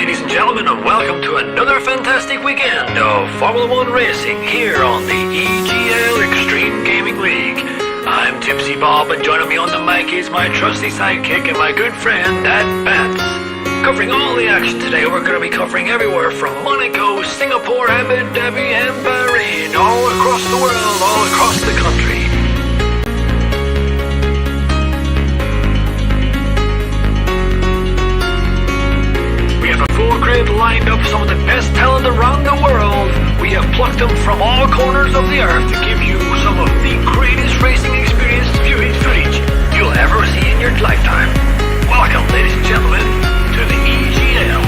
ladies and gentlemen, and welcome to another fantastic weekend of Formula One racing here on the EGL Extreme Gaming League. I'm Tipsy Bob, and joining me on the mic is my trusty sidekick and my good friend, Dad Bats. Covering all the action today, we're going to be covering everywhere from Monaco, Singapore, Abu Dhabi, and Bahrain, all across the world, all across the country. Grid lined up some of the best talent around the world. We have plucked them from all corners of the earth to give you some of the greatest racing experience viewing footage you'll ever see in your lifetime. Welcome, ladies and gentlemen, to the EGL.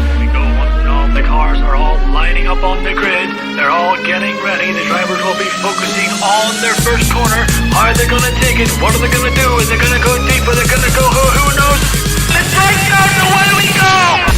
There we go, once and all the cars are all lining up on the grid. They're all getting ready. The drivers will be focusing on their first corner. Are they gonna take it? What are they gonna do? Is it gonna go deep? Are they gonna go? Who knows? Let's break down, away we go!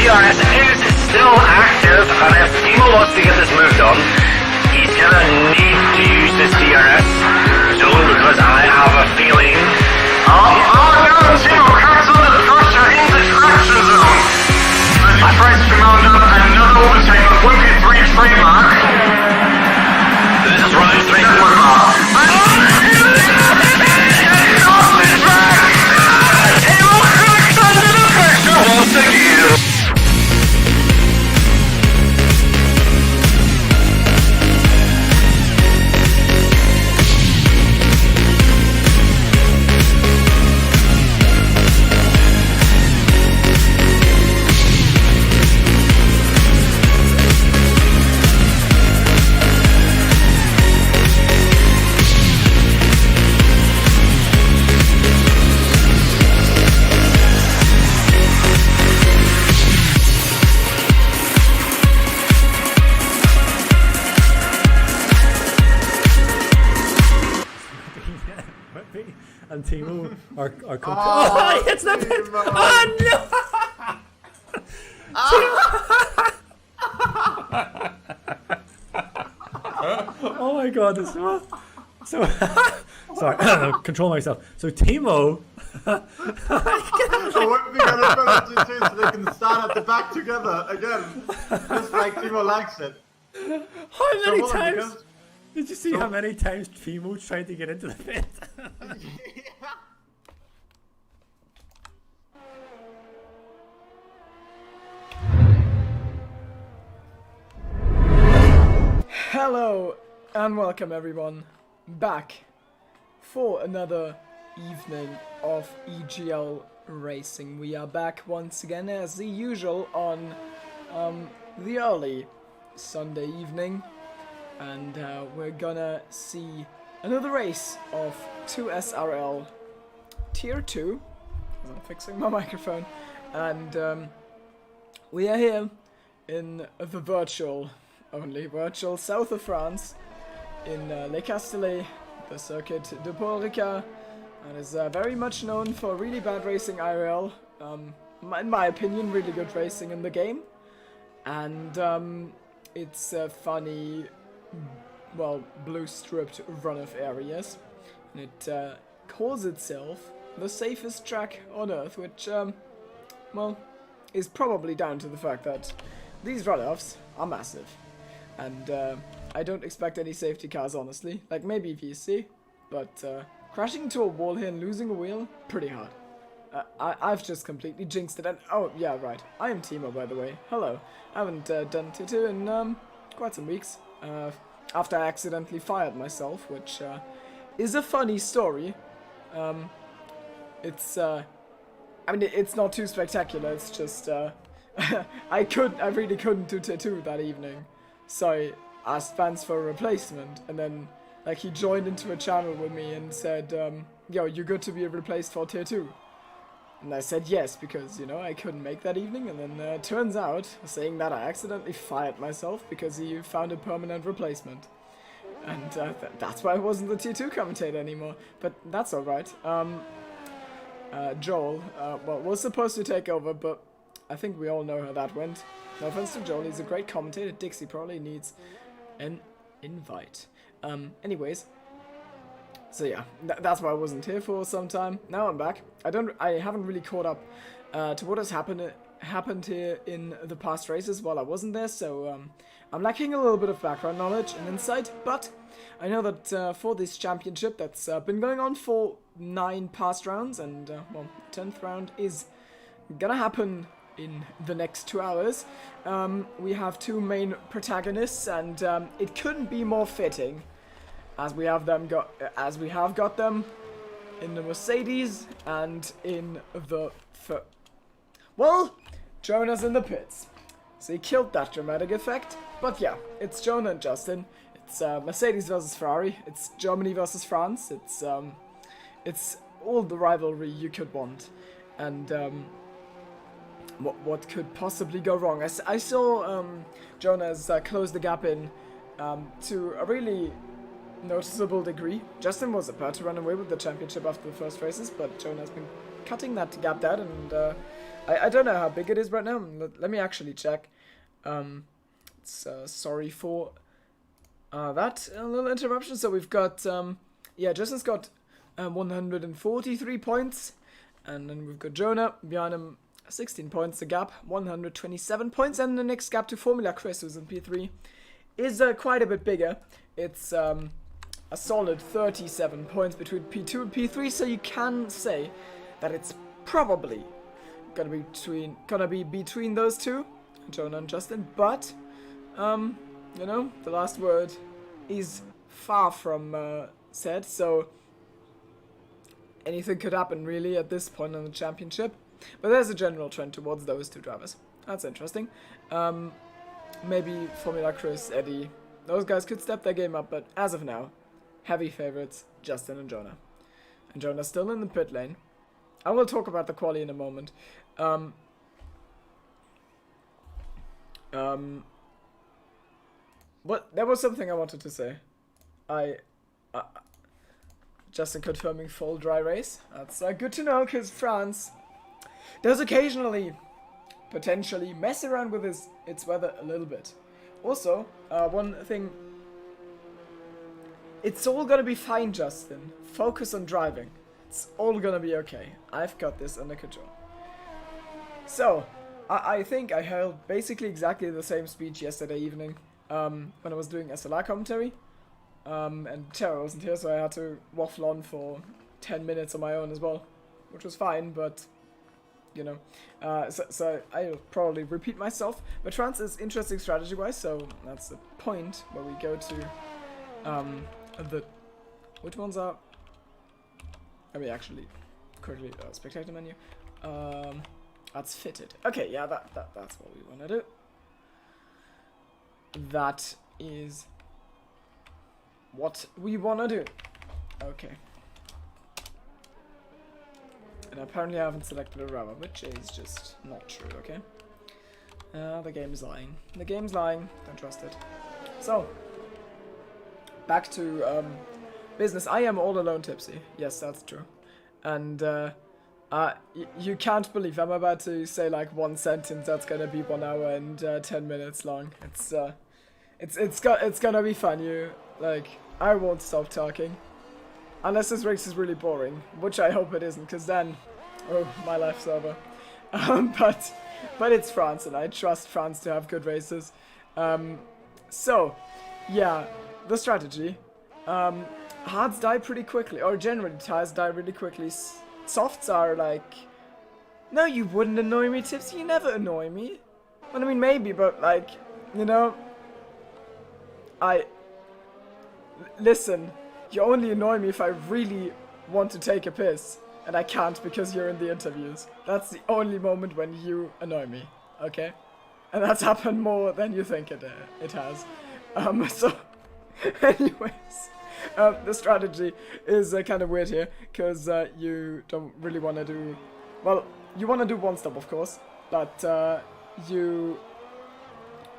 DRS is still active, and if Timo wants to get this moved on, he's gonna need to use this DRS zone because I have a feeling. Oh no, Timo comes under the pressure in the traction zone. My friends come on up, another overtake on 1P3 trademark. This is round 3. Timo cracks under the pressure once again. And Timo are oh, it's not bad. Oh no! Oh my god, this was so sorry, control myself. So Timo I wouldn't be gonna penalty too, so they can stand at the back together again. Just like Timo likes it. how many times did you see how many times Timo tried to get into the pit? Hello and welcome everyone back for another evening of EGL Racing. We are back once again as the usual on the early Sunday evening, and we're gonna see another race of 2SRL Tier 2. I'm fixing my microphone, and we are here in the virtual south of France, in Les Castellets, the Circuit de Paul Ricard, and is very much known for really bad racing IRL. In my opinion, really good racing in the game, and it's a funny, well, blue-stripped run-off areas, and it calls itself the safest track on Earth, which, well, is probably down to the fact that these runoffs are massive. And I don't expect any safety cars, honestly. Like, maybe VC, but crashing into a wall here and losing a wheel, pretty hard. I've just completely jinxed it. And oh, yeah, right. I am Timo, by the way. Hello. I haven't done T2 in quite some weeks. After I accidentally fired myself, which is a funny story. It's I mean, it's not too spectacular. It's just I really couldn't do T2 that evening. So asked fans for a replacement, and then like he joined into a channel with me and said, yo, you're good to be replaced for tier 2. And I said yes, because, you know, I couldn't make that evening, and then turns out, saying that I accidentally fired myself because he found a permanent replacement. And that's why I wasn't the tier 2 commentator anymore, but that's alright. Joel, well, was supposed to take over, but I think we all know how that went. No offense to Joel, he's a great commentator. Dixie probably needs an invite. Anyways, so yeah, that's why I wasn't here for some time. Now I'm back. I haven't really caught up to what has happened here in the past races while I wasn't there, so I'm lacking a little bit of background knowledge and insight, but I know that for this championship that's been going on for 9 past rounds, and well, 10th round is gonna happen in the next 2 hours. We have 2 main protagonists, and it couldn't be more fitting as we have got them in the Mercedes and in the well, Jonah's in the pits, so he killed that dramatic effect. But yeah, it's Jonah and Justin. It's Mercedes versus Ferrari. It's Germany versus France. It's all the rivalry you could want, and what could possibly go wrong? I saw Jonah's close the gap in to a really noticeable degree. Justin was about to run away with the championship after the first races, but Jonah's been cutting that gap down, and I don't know how big it is right now. Let me actually check. Sorry for that little interruption. So we've got, yeah, Justin's got 143 points, and then we've got Jonah behind him, 16 points the gap, 127 points, and the next gap to Formula Chris, who's in P3, is quite a bit bigger. It's a solid 37 points between P2 and P3, so you can say that it's probably gonna be between those two, Jonah and Justin, but you know, the last word is far from said, so anything could happen really at this point in the championship. But there's a general trend towards those 2 drivers. That's interesting. Maybe Formula Chris, Eddie, those guys could step their game up, but as of now, heavy favorites, Justin and Jonah. And Jonah's still in the pit lane. I will talk about the quali in a moment. But there was something I wanted to say. Justin confirming full dry race. That's good to know, because France does occasionally, potentially, mess around with its weather a little bit. Also, one thing, it's all gonna be fine, Justin. Focus on driving. It's all gonna be okay. I've got this under control. So, I think I held basically exactly the same speech yesterday evening when I was doing SLR commentary. And Tara wasn't here, so I had to waffle on for 10 minutes on my own as well, which was fine, but, you know. So I'll probably repeat myself. But France is interesting strategy-wise, so that's the point where we go to which ones are... Let me actually quickly spectator menu. That's fitted. Okay, yeah, that's what we want to do. That is what we want to do. Okay. And apparently I haven't selected a rubber, which is just not true, okay? The game's lying. The game's lying. Don't trust it. So, back to business. I am all alone tipsy. Yes, that's true. And you can't believe I'm about to say like one sentence that's gonna be 1 hour and 10 minutes long. It's gonna be fun. I won't stop talking unless this race is really boring, which I hope it isn't, because then, oh, my life's over. But it's France, and I trust France to have good races. So, yeah, the strategy. Hards die pretty quickly, or generally tires die really quickly. Softs are like, no, you wouldn't annoy me, Tipsy. You never annoy me. Well, I mean, maybe, but like, you know, listen, you only annoy me if I really want to take a piss, and I can't because you're in the interviews. That's the only moment when you annoy me, okay? And that's happened more than you think it has. So, anyways, the strategy is kind of weird here, because you don't really want to do... Well, you want to do one stop, of course, but you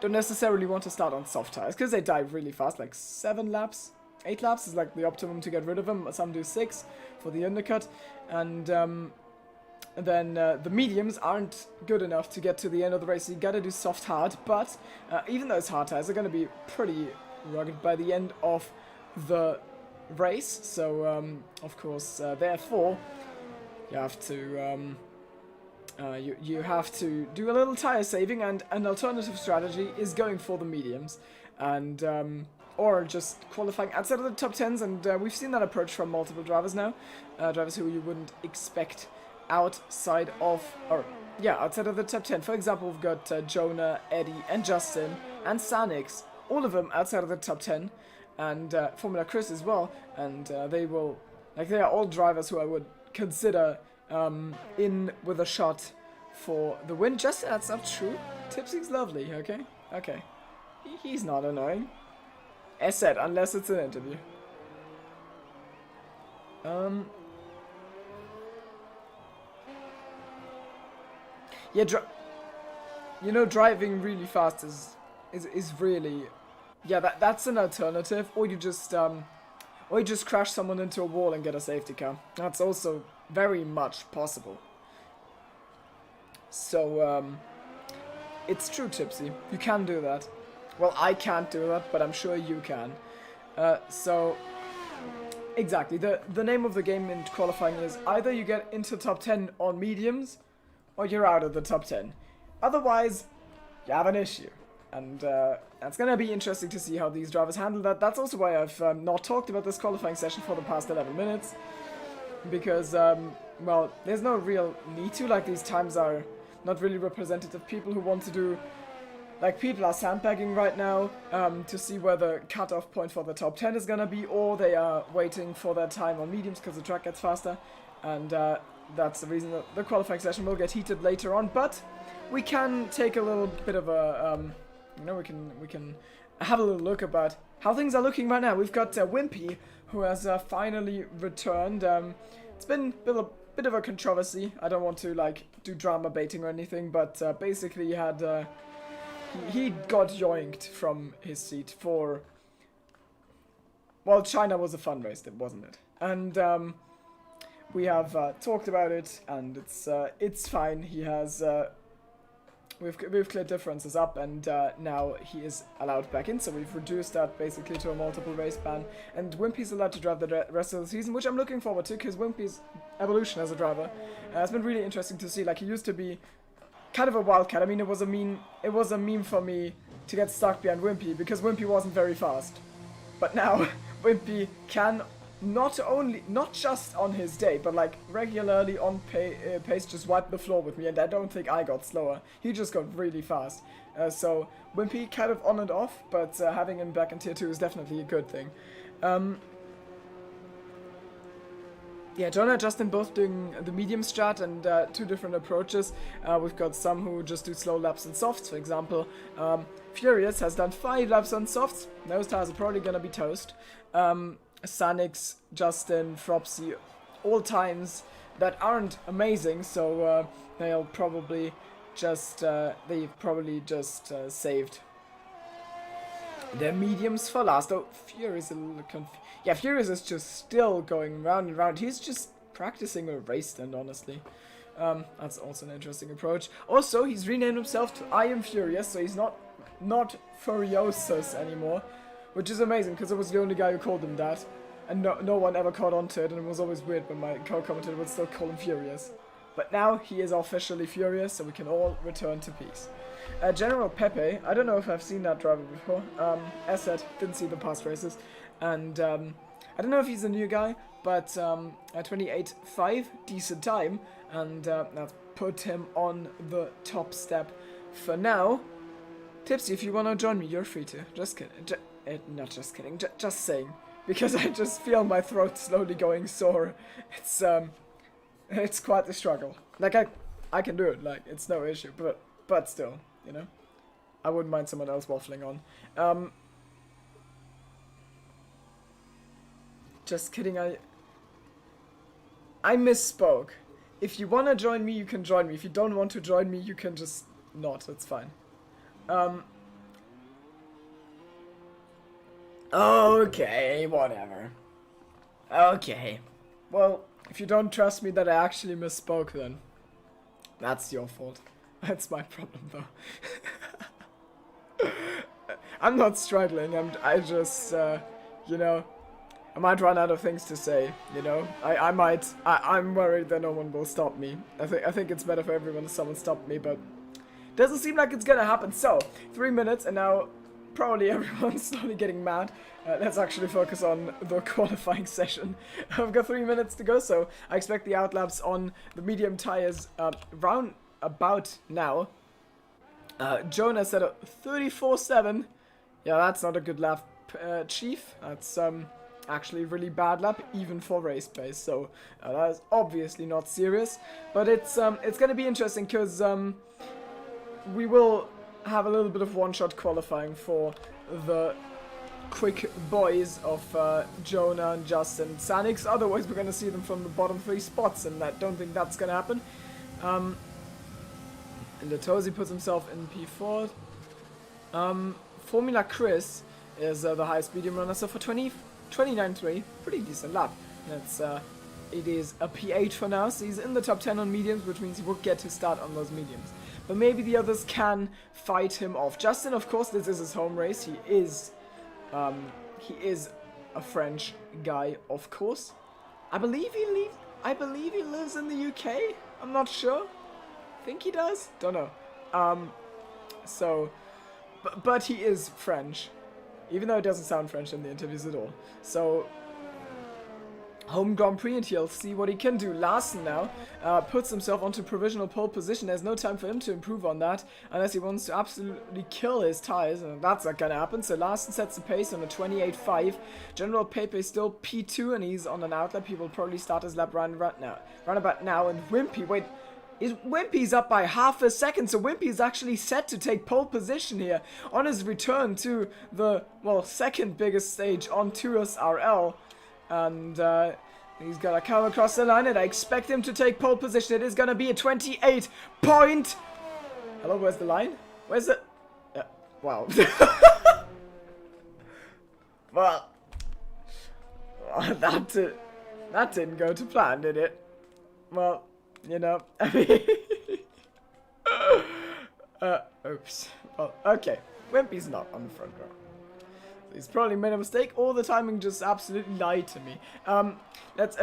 don't necessarily want to start on soft tires, because they die really fast, like 7 laps. 8 laps is like the optimum to get rid of them. Some do 6 for the undercut, and then the mediums aren't good enough to get to the end of the race. So you gotta do soft hard, but even those hard tires are gonna be pretty rugged by the end of the race. So of course, therefore, you have to you have to do a little tire saving, and an alternative strategy is going for the mediums, and or just qualifying outside of the top 10s, and we've seen that approach from multiple drivers now, drivers who you wouldn't expect outside of, outside of the top 10. For example, we've got Jonah, Eddie, and Justin, and Sanix, all of them outside of the top 10, and Formula Chris as well, and they are all drivers who I would consider in with a shot for the win. Justin, that's not true. Tipsy's lovely, okay? Okay. He's not annoying. As said, unless it's an interview. Yeah, driving really fast is really, yeah, that's an alternative. Or you just crash someone into a wall and get a safety car. That's also very much possible. So it's true, Tipsy. You can do that. Well, I can't do that, but I'm sure you can. So, exactly. The name of the game in qualifying is either you get into top 10 on mediums, or you're out of the top 10. Otherwise, you have an issue. And that's going to be interesting to see how these drivers handle that. That's also why I've not talked about this qualifying session for the past 11 minutes. Because, well, there's no real need to. Like, these times are not really representative. People who want to do... Like, people are sandbagging right now to see where the cutoff point for the top 10 is gonna be, or they are waiting for their time on mediums because the track gets faster, and that's the reason that the qualifying session will get heated later on. But we can take a little bit of a, we can have a little look about how things are looking right now. We've got Wimpy, who has finally returned. It's been a bit of a controversy. I don't want to like do drama baiting or anything, but basically he had. He got yoinked from his seat for... Well, China was a fun race, wasn't it? And we have talked about it, and it's fine. He has... We've cleared differences up, and now he is allowed back in, so we've reduced that basically to a multiple race ban. And Wimpy's allowed to drive the rest of the season, which I'm looking forward to, because Wimpy's evolution as a driver has been really interesting to see. Like, he used to be... kind of a wildcat. I mean, it was a meme for me to get stuck behind Wimpy because Wimpy wasn't very fast. But now Wimpy can not just on his day, but like regularly on pace just wipe the floor with me, and I don't think I got slower. He just got really fast. So Wimpy kind of on and off, but having him back in tier 2 is definitely a good thing. Yeah, Jonah and Justin both doing the medium strat and 2 different approaches. We've got some who just do slow laps and softs, for example. Furious has done 5 laps on softs. Those tires are probably going to be toast. Sanix, Justin, Fropsy, all times that aren't amazing, so they've probably just saved their mediums for last. Oh, Furious is a little confused. Yeah, Furious is just still going round and round. He's just practicing a race stand, honestly. That's also an interesting approach. Also, he's renamed himself to I Am Furious, so he's not Furiosus anymore, which is amazing, because I was the only guy who called him that, and no one ever caught on to it, and it was always weird when my co-commentator would still call him Furious. But now he is officially Furious, so we can all return to peace. General Pepe, I don't know if I've seen that driver before. As said, didn't see the past races. And I don't know if he's a new guy, but 28.5, decent time. And that's put him on the top step for now. Tipsy, if you want to join me, you're free to. Just kidding. Not just kidding, just saying. Because I just feel my throat slowly going sore. It's quite the struggle. Like, I can do it, like, it's no issue, but still, you know? I wouldn't mind someone else waffling on. Just kidding, I misspoke. If you wanna join me, you can join me. If you don't want to join me, you can just not, it's fine. Okay, whatever. Okay. Well, if you don't trust me that I actually misspoke, then that's your fault. That's my problem, though. I'm not struggling. I just, you know, I might run out of things to say. You know, I'm worried that no one will stop me. I think it's better for everyone if someone stopped me, but doesn't seem like it's gonna happen. So 3 minutes, and now probably everyone's slowly getting mad. Let's actually focus on the qualifying session. I've got 3 minutes to go, so I expect the outlaps on the medium tires round about now. Jonah said a 34.7. Yeah, that's not a good lap, Chief. That's actually a really bad lap, even for race pace. So that is obviously not serious, but it's gonna be interesting because we will have a little bit of one-shot qualifying for the quick boys of Jonah and Justin Sanix. Otherwise, we're going to see them from the bottom 3 spots, and I don't think that's going to happen. And Latosi puts himself in P4. Formula Chris is the highest medium runner, so for 29.3, pretty decent lap. That's it is a P8 for now, so he's in the top 10 on mediums, which means he will get to start on those mediums. But maybe the others can fight him off. Justin, of course, this is his home race. He is a French guy, of course. I believe he lives in the UK. I'm not sure. Think he does. Don't know. But he is French, even though it doesn't sound French in the interviews at all. So, home Grand Prix, and he'll see what he can do. Larson now puts himself onto provisional pole position. There's no time for him to improve on that unless he wants to absolutely kill his tires, and that's not gonna happen. So Larson sets the pace on a 28.5. General Pepe is still P2, and he's on an outlap. He will probably start his lap round about now. And Wimpy, wait, Wimpy's up by half a second, so Wimpy is actually set to take pole position here on his return to the, well, second biggest stage on Tours RL. And he's gonna come across the line, and I expect him to take pole position. It is gonna be a 28 point. Hello, where's the line? Where's it? Wow. Well, that didn't go to plan, did it? Well, you know, I mean, oops. Well, okay. Wimpy's not on the front row. He's probably made a mistake, or the timing just absolutely lied to me.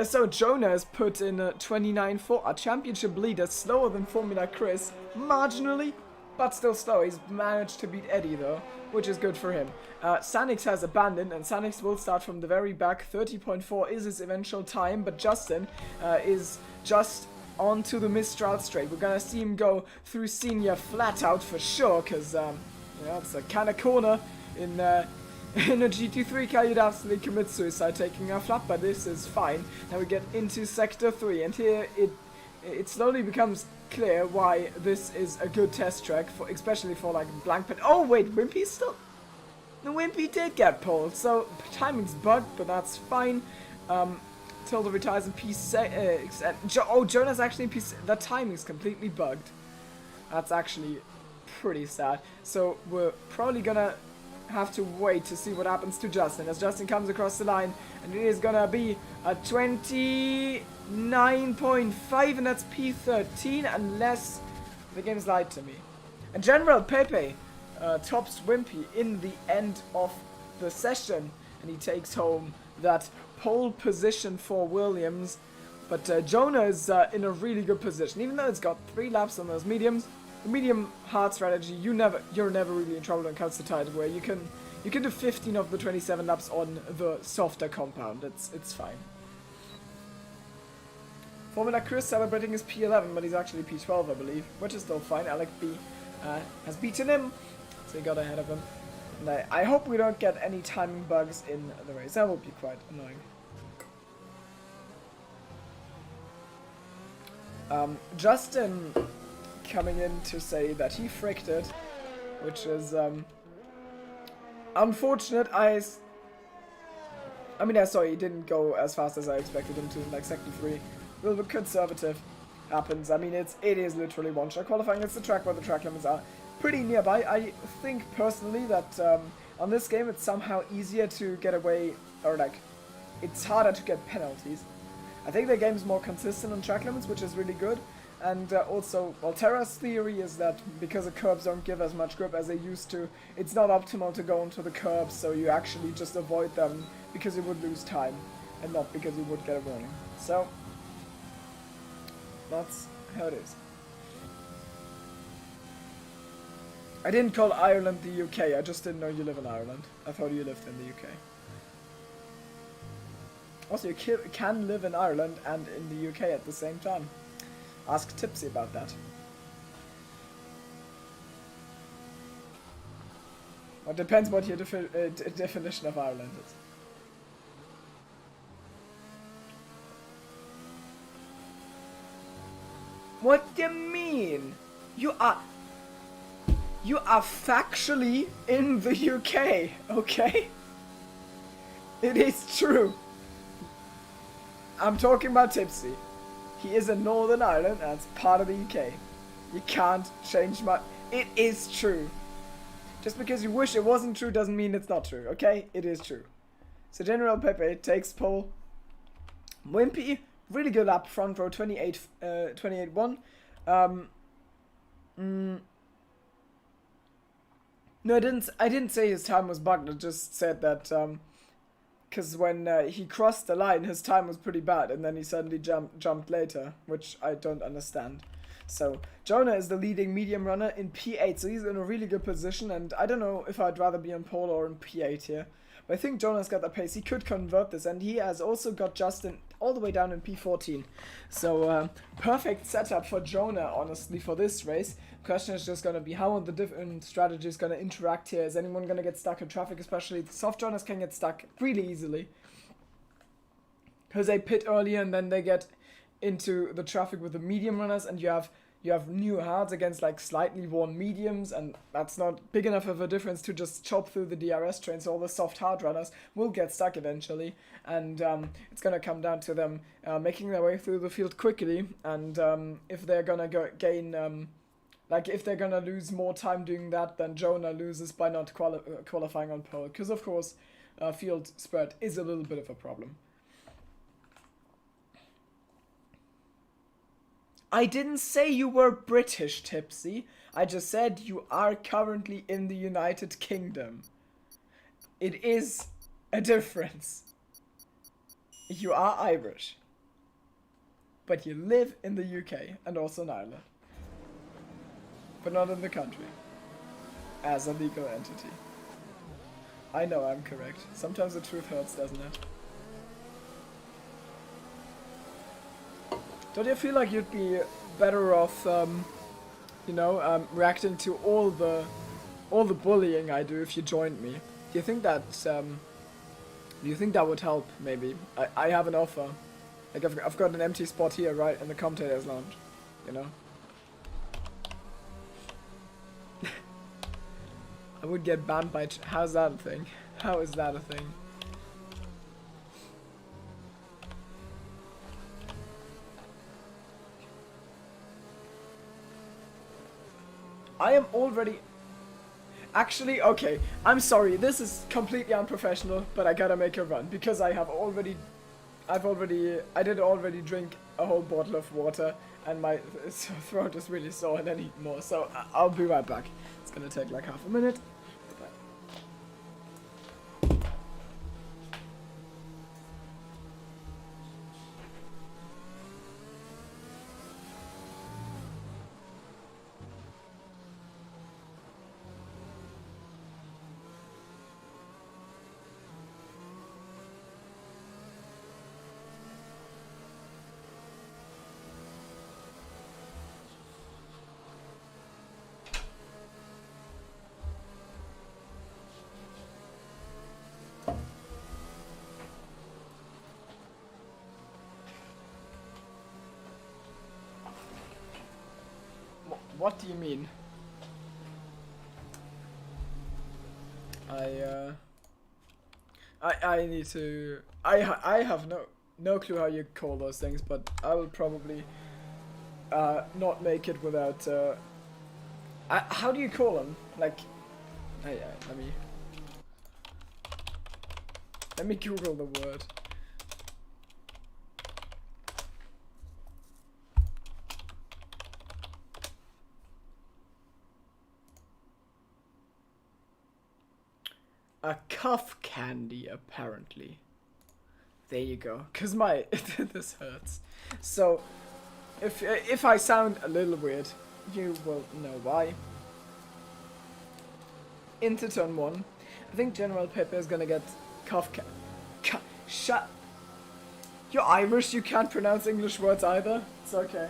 So Jonah has put in a 29.4, a championship leader, slower than Formula Chris, marginally, but still slow. He's managed to beat Eddie though, which is good for him. Sanix has abandoned, and Sanix will start from the very back. 30.4 is his eventual time, but Justin is just onto the Mistral straight. We're gonna see him go through Senior flat out for sure, because you know, it's a kind of corner in a GT3 car. You'd absolutely commit suicide taking a flap, but this is fine. Now we get into Sector 3, and here it slowly becomes clear why this is a good test track, for especially for like blank pit. Oh wait, Wimpy still? No, Wimpy did get pulled, so timing's bugged, but that's fine. Tilda retires in P6. Oh, Jonah's actually in P6. The timing's completely bugged. That's actually pretty sad. So we're probably gonna have to wait to see what happens to Justin as Justin comes across the line, and it is gonna be a 29.5, and that's P13 unless the game's lied to me. And General Pepe tops Wimpy in the end of the session, and he takes home that pole position for Williams. But Jonah is in a really good position, even though it's got 3 laps on those mediums. The medium hard strategy, you're never really in trouble when it comes to tire wear. You can do 15 of the 27 laps on the softer compound. It's fine. Formula Chris celebrating his P11, but he's actually P12, I believe, which is still fine. Alec B has beaten him, so he got ahead of him. And I hope we don't get any timing bugs in the race. That would be quite annoying. Justin coming in to say that he fricked it, which is unfortunate. I mean, I saw he didn't go as fast as I expected him to in like sector 3. A little bit conservative happens. I mean, it is literally one-shot qualifying. It's the track where the track limits are pretty nearby. I think personally that on this game it's somehow easier to get away, or like, it's harder to get penalties. I think the game's more consistent on track limits, which is really good. And also, well, Terra's theory is that because the curbs don't give as much grip as they used to, it's not optimal to go onto the curbs, so you actually just avoid them because you would lose time, and not because you would get a warning. So, that's how it is. I didn't call Ireland the UK, I just didn't know you live in Ireland. I thought you lived in the UK. Also, you can live in Ireland and in the UK at the same time. Ask Tipsy about that. Well, it depends what your definition of Ireland is. What do you mean? You are factually in the UK, okay? It is true. I'm talking about Tipsy. He is in Northern Ireland and it's part of the UK. You can't change my... It is true. Just because you wish it wasn't true doesn't mean it's not true, okay? It is true. So General Pepe takes pole. Wimpy, really good lap, front row, 28-1. No, I didn't say his time was bugged, I just said that, because when he crossed the line, his time was pretty bad, and then he suddenly jumped later, which I don't understand. So, Jonah is the leading medium runner in P8, so he's in a really good position, and I don't know if I'd rather be in pole or in P8 here. But I think Jonah's got the pace, he could convert this, and he has also got Justin all the way down in P14. So, perfect setup for Jonah, honestly, for this race. Question is just going to be how are the different strategies going to interact here. Is anyone going to get stuck in traffic? Especially the soft runners can get stuck really easily, because they pit earlier and then they get into the traffic with the medium runners, and you have new hards against like slightly worn mediums, and that's not big enough of a difference to just chop through the DRS train. So all the soft hard runners will get stuck eventually, and it's gonna come down to them making their way through the field quickly, and if they're gonna gain like, if they're gonna lose more time doing that, then Jonah loses by not qualifying on pole. Because, of course, field spread is a little bit of a problem. I didn't say you were British, Tipsy. I just said you are currently in the United Kingdom. It is a difference. You are Irish. But you live in the UK and also in Ireland. But not in the country, as a legal entity. I know I'm correct. Sometimes the truth hurts, doesn't it? Don't you feel like you'd be better off, reacting to all the bullying I do if you joined me? Do you think that would help? Maybe I have an offer. Like I've got an empty spot here, right, in the commentators lounge. You know. I would get banned by... How's that a thing? How is that a thing? I am already... Actually, okay. I'm sorry. This is completely unprofessional, but I gotta make a run. Because I did already drink a whole bottle of water, and my throat is really sore and I need more. So I'll be right back. It's gonna take like half a minute. What do you mean? I need to. I have no clue how you call those things, but I will probably not make it without. How do you call them? Like, let me Google the word. A cuff candy, apparently. There you go. Cause my this hurts. So, if I sound a little weird, you will know why. Into turn 1, I think General Pepe is gonna get cuff shut. You're Irish. You can't pronounce English words either. It's okay.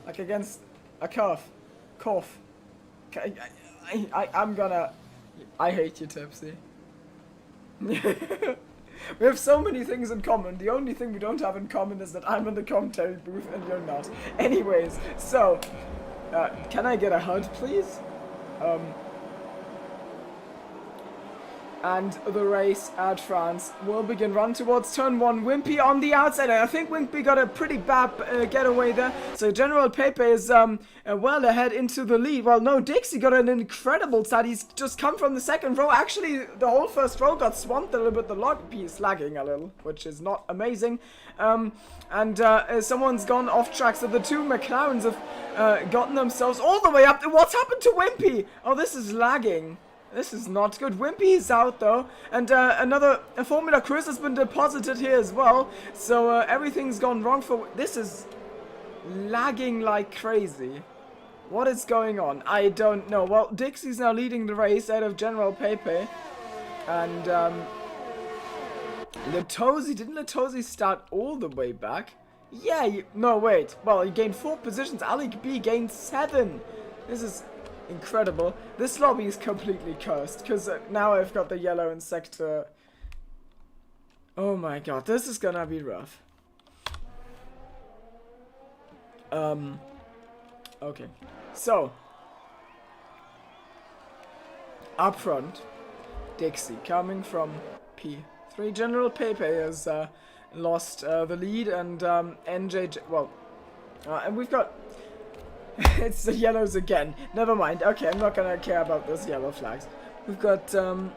Like against a cough. I'm gonna. I hate you, Tipsy. We have so many things in common. The only thing we don't have in common is that I'm in the commentary booth and you're not. Anyways, so can I get a HUD, please? And the race at France will begin. Run towards turn 1. Wimpy on the outside. I think Wimpy got a pretty bad getaway there. So General Pepe is well ahead into the lead. Well, no, Dixie got an incredible start. He's just come from the second row. Actually, the whole first row got swamped a little bit. The log piece lagging a little, which is not amazing. Someone's gone off track. So the two McLarens have gotten themselves all the way up. What's happened to Wimpy? Oh, this is lagging. This is not good. Wimpy is out though, and another Formula Cruise has been deposited here as well. So everything's gone wrong for. This is lagging like crazy. What is going on? I don't know. Well, Dixie's now leading the race out of General Pepe, and Latosi. Didn't Latosi start all the way back? Yeah. No, wait. Well, he gained 4 positions. Alec B gained 7. This is incredible. This lobby is completely cursed because now I've got the yellow in sector. Oh my god, this is gonna be rough. Okay, so up front, Dixie coming from P3. General Pepe has lost the lead, and NJJ. Well, and we've got. It's the yellows again. Never mind. Okay, I'm not gonna care about those yellow flags. We've got Jonah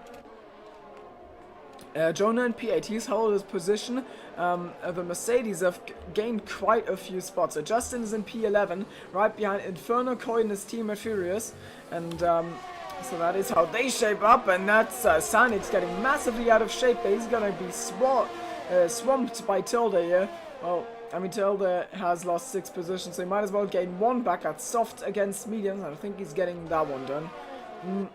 in P8. He's held his position. The Mercedes have gained quite a few spots. So Justin is in P11, right behind Inferno, Coy and his team at Furious. And so that is how they shape up. And that's Sanik's getting massively out of shape. He's gonna be swamped by Tilde here. Well, I mean, Tilde has lost 6 positions, so he might as well gain 1 back at soft against mediums. I think he's getting that one done.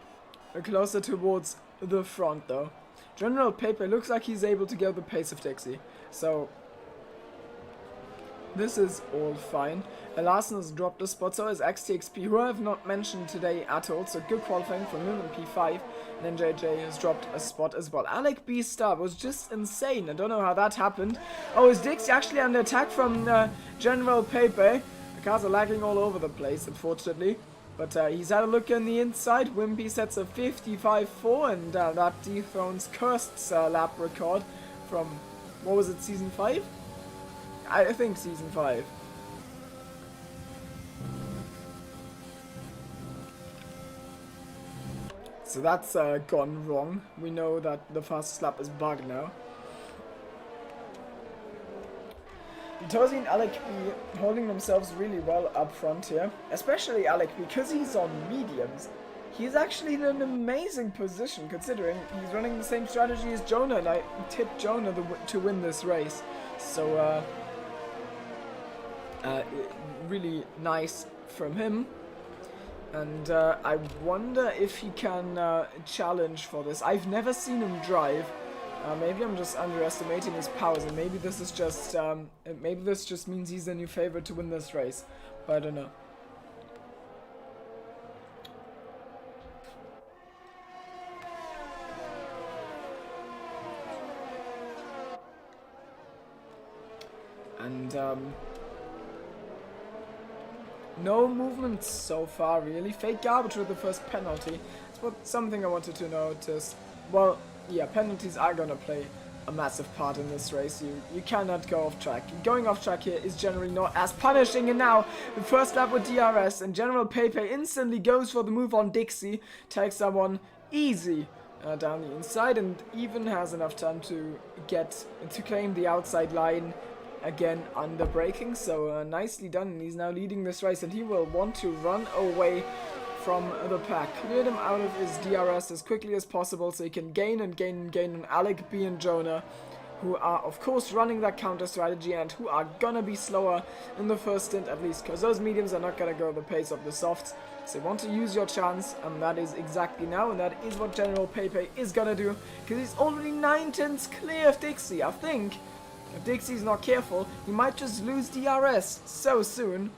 Closer towards the front, though. General Pepe looks like he's able to go the pace of Dixie. So, this is all fine. Larson has dropped a spot, so is XTXP, who I have not mentioned today at all. So, good qualifying from him in P5. And then JJ has dropped a spot as well. Alec B's start was just insane. I don't know how that happened. Oh, is Dixie actually under attack from General Pepe? The cars are lagging all over the place, unfortunately. But he's had a look in the inside. Wimpy sets a 55.4, and that dethrones Kirst's lap record from, what was it, Season 5? I think Season 5. So that's gone wrong. We know that the fastest lap is bugged now. Tosi and Alec B holding themselves really well up front here. Especially Alec B, because he's on mediums. He's actually in an amazing position considering he's running the same strategy as Jonah, and I tipped Jonah to win this race. So, really nice from him. And I wonder if he can challenge for this. I've never seen him drive. Maybe I'm just underestimating his powers, and maybe this is just maybe this just means he's the new favorite to win this race. But I don't know. And No movement so far, really. Fake garbage with the first penalty. It's something I wanted to notice. Well, yeah, penalties are gonna play a massive part in this race. You cannot go off track. Going off track here is generally not as punishing. And now, the first lap with DRS, and General Pepe instantly goes for the move on Dixie. Takes that one easy down the inside, and even has enough time to claim the outside line. Again, under braking, so nicely done, and he's now leading this race, and he will want to run away from the pack. Clear him out of his DRS as quickly as possible so he can gain and gain and gain on Alec B and Jonah, who are of course running that counter strategy and who are gonna be slower in the first stint at least, because those mediums are not gonna go the pace of the softs. So you want to use your chance, and that is exactly now, and that is what General Pepe is gonna do, because he's already 9 tenths clear of Dixie. I think if Dixie's not careful, he might just lose DRS so soon,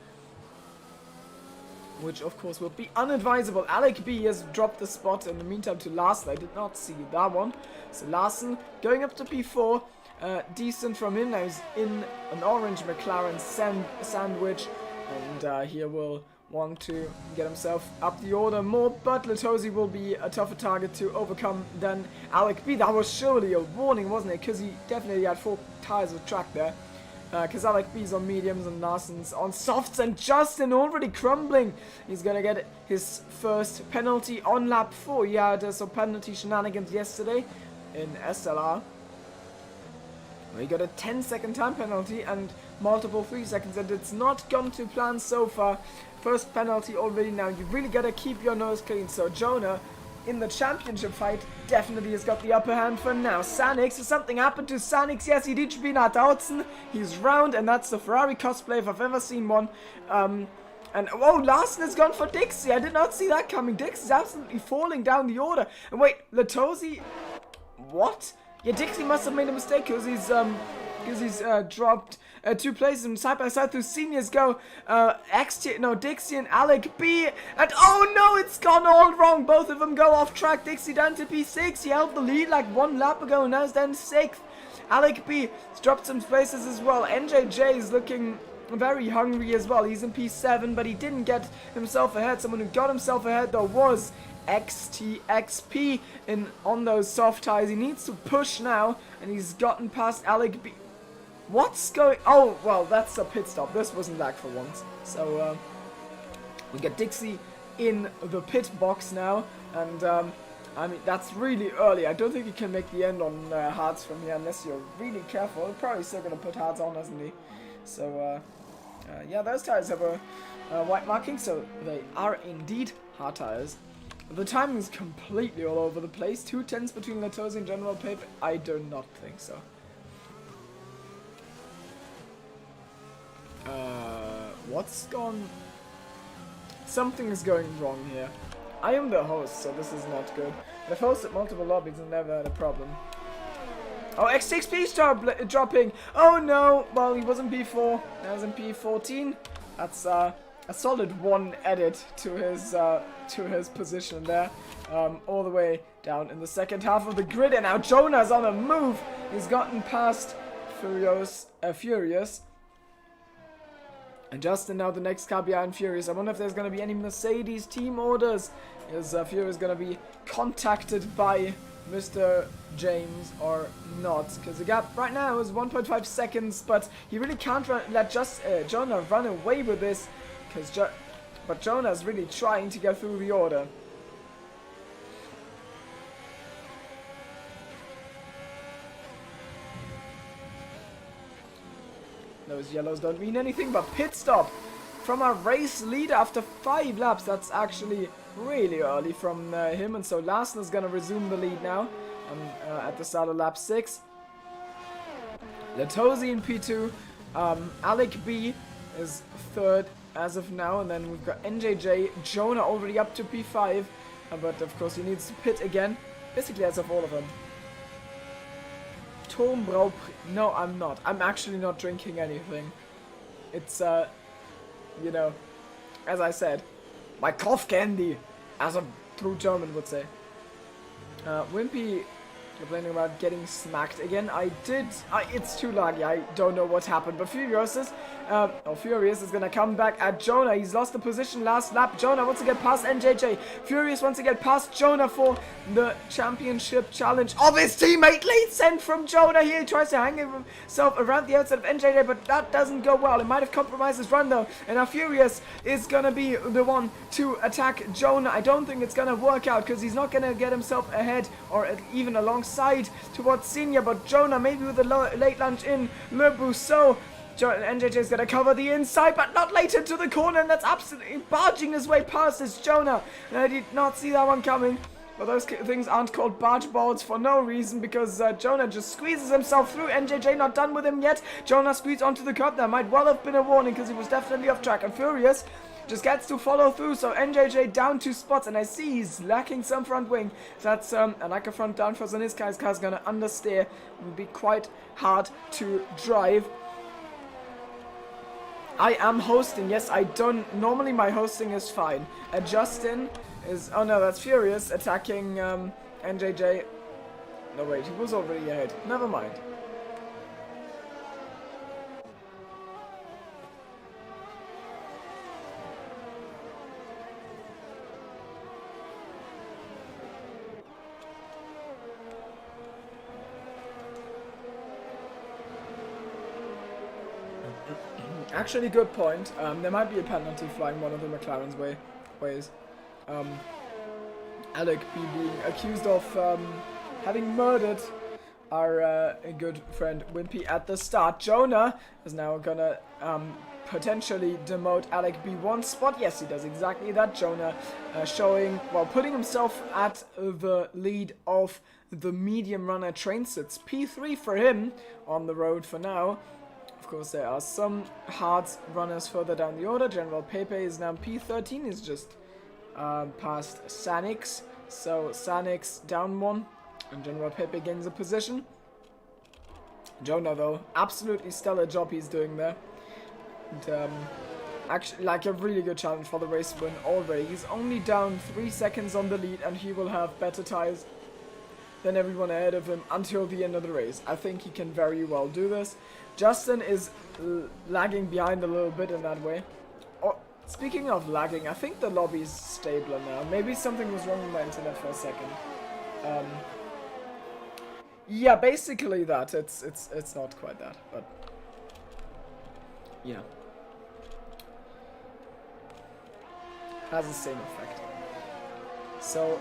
which of course would be unadvisable. Alec B has dropped the spot in the meantime to Larson. I did not see that one. So Larson going up to P4. Decent from him. Now he's in an orange McLaren sandwich, and he will want to get himself up the order more, but Latosi will be a tougher target to overcome than Alec B. That was surely a warning, wasn't it? Because he definitely had 4 tires of track there. Because Alec B's on mediums and Larson's on softs, and Justin already crumbling. He's gonna get his first penalty on lap 4. He had some penalty shenanigans yesterday in SLR. He got a 10-second time penalty and multiple 3 seconds, and it's not gone to plan so far. First penalty already now. You really gotta keep your nose clean. So Jonah, in the championship fight, definitely has got the upper hand for now. Sanix, has something happened to Sanix? Yes, he did spin at Autzen. He's round, and that's the Ferrari cosplay if I've ever seen one. And oh, Larson has gone for Dixie. I did not see that coming. Dixie's absolutely falling down the order. And wait, Latosi, what? Yeah, Dixie must have made a mistake because he's dropped 2 places, and side by side through seniors go Dixie and Alec B, and oh no, it's gone all wrong. Both of them go off track. Dixie down to P6. He held the lead like 1 lap ago, and now he's down to 6th. Alec B has dropped some places as well. NJJ is looking very hungry as well. He's in P7, but he didn't get himself ahead. Someone who got himself ahead though was XTXP on those soft tires. He needs to push now, and he's gotten past Alec B. What's going... Oh, well, that's a pit stop. This wasn't lag for once. So, we get Dixie in the pit box now, and, I mean, that's really early. I don't think he can make the end on hards from here unless you're really careful. He's probably still going to put hards on, hasn't he? So, yeah, those tires have a white marking, so they are indeed hard tires. The timing is completely all over the place. 2 tenths between Latosi and General Pepe? I do not think so. What's gone? Something is going wrong here. I am the host, so this is not good. But I've hosted multiple lobbies and never had a problem. Oh, X6P dropping! Oh no! Well, he was in P4, now he's in P14. That's a solid 1 edit to his position there. All the way down in the second half of the grid, and now Jonah's on a move! He's gotten past Furious. And Justin now the next car behind Furious. I wonder if there's going to be any Mercedes team orders. Is Furious going to be contacted by Mr. James or not? Because the gap right now is 1.5 seconds, but he really can't let Jonah run away with this. But Jonah's really trying to get through the order. Those yellows don't mean anything but pit stop from a race lead after 5 laps. That's actually really early from him, and so Larson is going to resume the lead now at the start of lap 6. Latosi in P2, Alec B is 3rd as of now, and then we've got NJJ, Jonah already up to P5, but of course he needs to pit again, basically as of all of them. Turmbrau. No, I'm not. I'm actually not drinking anything. It's, you know, as I said, my cough candy, as a true German would say. Wimpy complaining about getting smacked again. It's too laggy. I don't know what happened. But Furious is gonna come back at Jonah. He's lost the position last lap. Jonah wants to get past NJJ. Furious wants to get past Jonah for the championship challenge of his teammate. Late send from Jonah here. He tries to hang himself around the outside of NJJ, but that doesn't go well. It might have compromised his run though. And now Furious is gonna be the one to attack Jonah. I don't think it's gonna work out because he's not gonna get himself ahead or even alongside towards Senior, but Jonah maybe with a late lunge in Le Bousseau. NJJ is going to cover the inside, but not late into the corner, and that's absolutely barging his way past this Jonah. And I did not see that one coming. But those things aren't called barge boards for no reason, because Jonah just squeezes himself through. NJJ not done with him yet. Jonah squeezed onto the curb. That might well have been a warning, because he was definitely off track. And Furious just gets to follow through, so NJJ down 2 spots, and I see he's lacking some front wing. That's like a front downforce on his car's gonna understeer. It will be quite hard to drive. I am hosting, yes, I don't, normally my hosting is fine. Justin is, oh no, that's Furious attacking NJJ. No wait, he was already ahead, never mind. Actually, good point. There might be a penalty flying one of the McLaren's ways. Alec B being accused of having murdered our good friend Wimpy at the start. Jonah is now gonna potentially demote Alec B 1 spot. Yes, he does exactly that. Jonah showing, well, putting himself at the lead of the medium runner Trains. It's P3 for him on the road for now. Of course, there are some hard runners further down the order. General Pepe is now P13. He's just past Sanix. So Sanix down 1, and General Pepe gains a position. Jonah, though, absolutely stellar job he's doing there. And actually, like a really good challenge for the race win already. He's only down 3 seconds on the lead, and he will have better tires than everyone ahead of him until the end of the race. I think he can very well do this. Justin is lagging behind a little bit in that way. Oh, speaking of lagging, I think the lobby's stabler now. Maybe something was wrong with my internet for a second. Yeah, basically that. It's not quite that, but yeah, has the same effect. So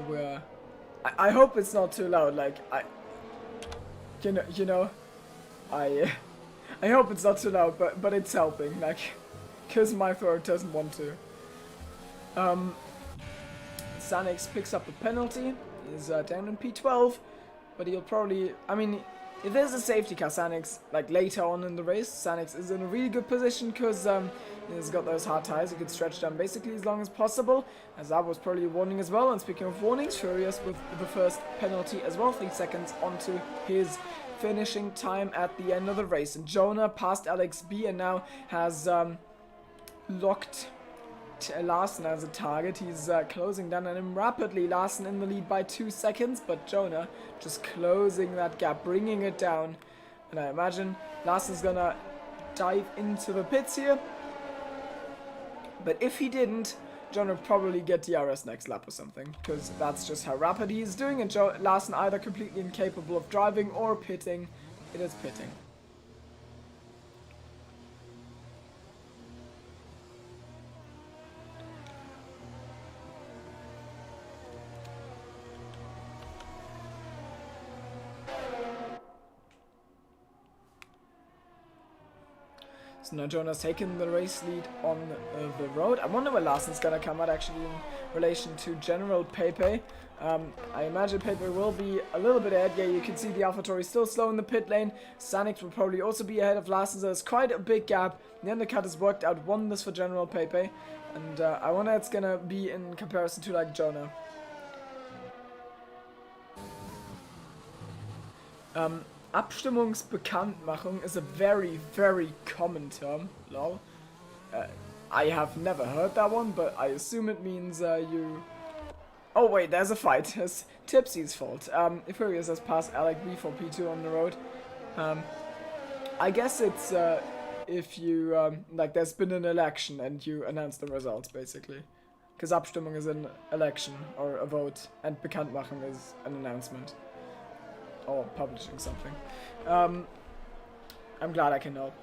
we're. I hope it's not too loud. Like I hope it's not too loud, but it's helping. Like, cause my throat doesn't want to. Sanix picks up a penalty. He's down in P12, but he'll probably. I mean, if there's a safety car, Sanix, like later on in the race, Sanix is in a really good position because he's got those hard tires. He could stretch them basically as long as possible, as that was probably a warning as well. And speaking of warnings, Furious with the first penalty as well, 3 seconds onto his finishing time at the end of the race. And Jonah passed Alex B and now has locked Larson as a target. He's closing down on him rapidly. Larson in the lead by 2 seconds, but Jonah just closing that gap, bringing it down. And I imagine Larson's gonna dive into the pits here. But if he didn't, Jonah would probably get DRS next lap or something, because that's just how rapid he is doing. And Larson either completely incapable of driving or pitting. It is pitting. So now Jonah's taken the race lead on the road. I wonder where Larson's gonna come out actually in relation to General Pepe. I imagine Pepe will be a little bit ahead. Yeah, you can see the AlphaTauri still slow in the pit lane. Sanix will probably also be ahead of Larson, so there's quite a big gap. The undercut has worked out wonders for General Pepe. And I wonder it's gonna be in comparison to like Jonah. Abstimmungsbekanntmachung is a very, very common term, lol. I have never heard that one, but I assume it means you Oh wait, there's a fight. It's Tipsy's fault. Furious has passed Alec B for P2 on the road. I guess it's if you like there's been an election and you announce the results basically. Because Abstimmung is an election or a vote and Bekanntmachung is an announcement. Or publishing something. I'm glad I can help.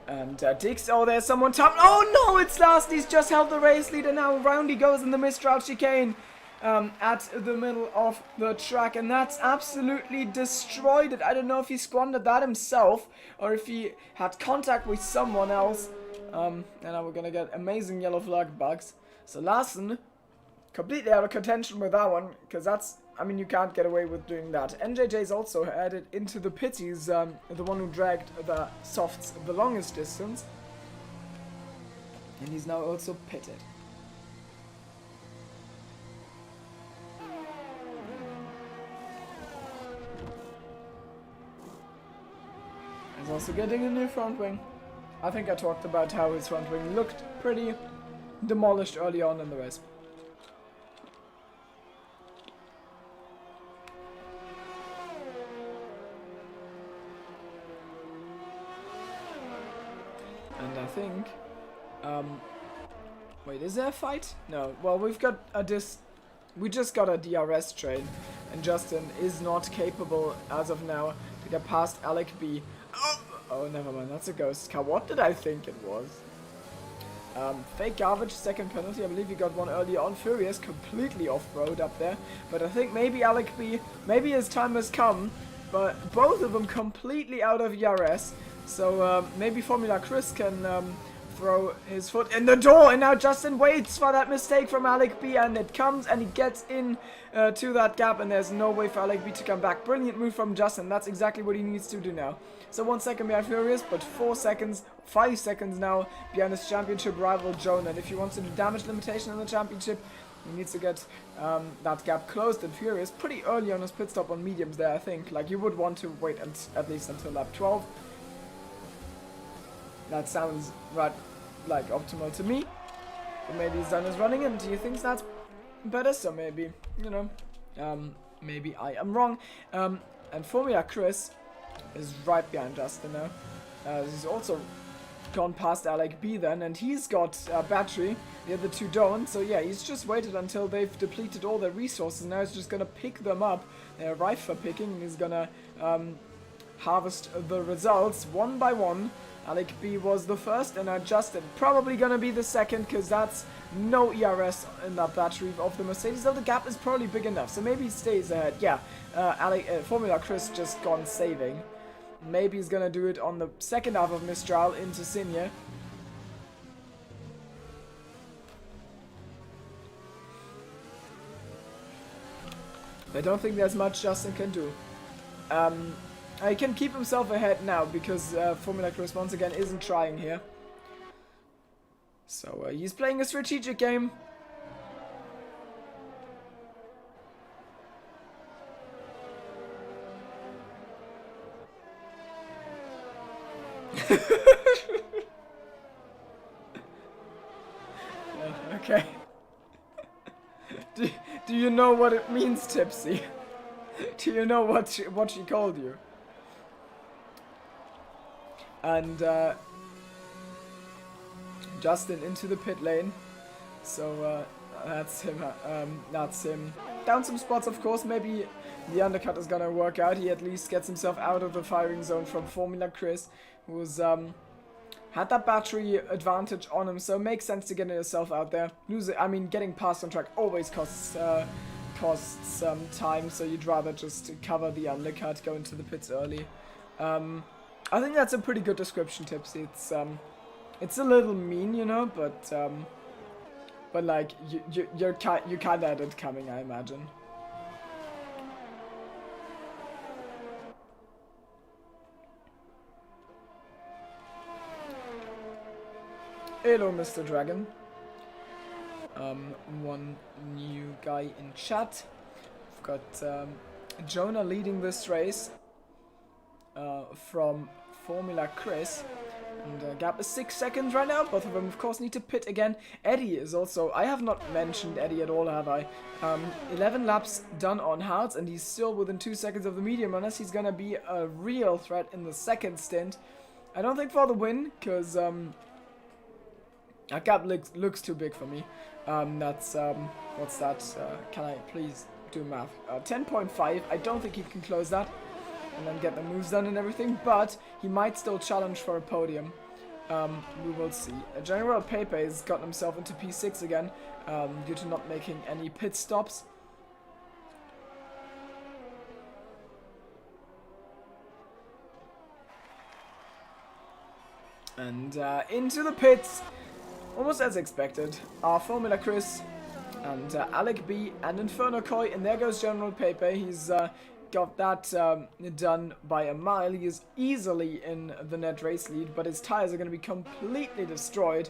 And Dix, oh, there's someone top. Oh no, it's Last. He's just held the race lead, and now round he goes in the Mistral chicane at the middle of the track, and that's absolutely destroyed it. I don't know if he squandered that himself or if he had contact with someone else. And now we're gonna get amazing yellow flag bugs. So Larsen, completely out of contention with that one, because that's, I mean, you can't get away with doing that. NJJ's also added into the pitties, the one who dragged the softs the longest distance. And he's now also pitted. He's also getting a new front wing. I think I talked about how his front wing looked pretty demolished early on in the race. And I think, wait, is there a fight? No. Well, we've got we just got a DRS train, and Justin is not capable as of now to get past Alec B. Oh, never mind. That's a ghost car. What did I think it was? Fake garbage, second penalty. I believe he got one earlier on. Furious completely off-road up there, but I think maybe Alec B, maybe his time has come. But both of them completely out of ERS. So maybe Formula Chris can throw his foot in the door. And now Justin waits for that mistake from Alec B. And it comes and he gets in to that gap. And there's no way for Alec B to come back. Brilliant move from Justin. That's exactly what he needs to do now. So 1 second behind Furious, but 5 seconds now behind his championship rival Jonah. And if he wants to do damage limitation in the championship, he needs to get that gap closed. And Furious pretty early on his pit stop on mediums there, I think. Like, you would want to wait at least until lap 12. That sounds right, like, optimal to me. But maybe his done is running and he thinks that's better, so maybe, you know, maybe I am wrong. And Formula Chris is right behind Justin now. He's also gone past Alec B then, and he's got a battery. The other two don't, so yeah, he's just waited until they've depleted all their resources. Now he's just gonna pick them up. They're ripe for picking, and he's gonna harvest the results one by one. Alec B was the first, and Justin probably gonna be the second, because that's no ERS in that battery of the Mercedes, though the gap is probably big enough, so maybe he stays ahead. Yeah, Formula Chris just gone saving. Maybe he's gonna do it on the second half of Mistral into Sinje. I don't think there's much Justin can do. He can keep himself ahead now because Formula Chris once again isn't trying here. So he's playing a strategic game. Okay. Do you know what it means, Tipsy? Do you know what she called you? And Justin into the pit lane. So that's him. That's him. Down some spots, of course. Maybe the undercut is gonna work out. He at least gets himself out of the firing zone from Formula Chris, who's had that battery advantage on him. So it makes sense to get yourself out there. Getting past on track always costs some time. So you'd rather just cover the undercut, go into the pits early. I think that's a pretty good description, Tipsy. It's a little mean, you know, but like you kind of had it coming, I imagine. Hello, Mr. Dragon. One new guy in chat. We've got Jonah leading this race from Formula Chris. And gap is 6 seconds right now. Both of them, of course, need to pit again. Eddie is also... I have not mentioned Eddie at all, have I? 11 laps done on hards, and he's still within 2 seconds of the medium runners. He's gonna be a real threat in the second stint. I don't think for the win, because that gap looks too big for me. That's... what's that? Can I please do math? 10.5. I don't think he can close that and then get the moves done and everything, but he might still challenge for a podium. We will see. General Pepe has gotten himself into P6 again due to not making any pit stops. And into the pits, almost as expected, are Formula Chris and Alec B and Inferno Koi, and there goes General Pepe. He's got that done by a mile. He is easily in the net race lead, but his tires are going to be completely destroyed.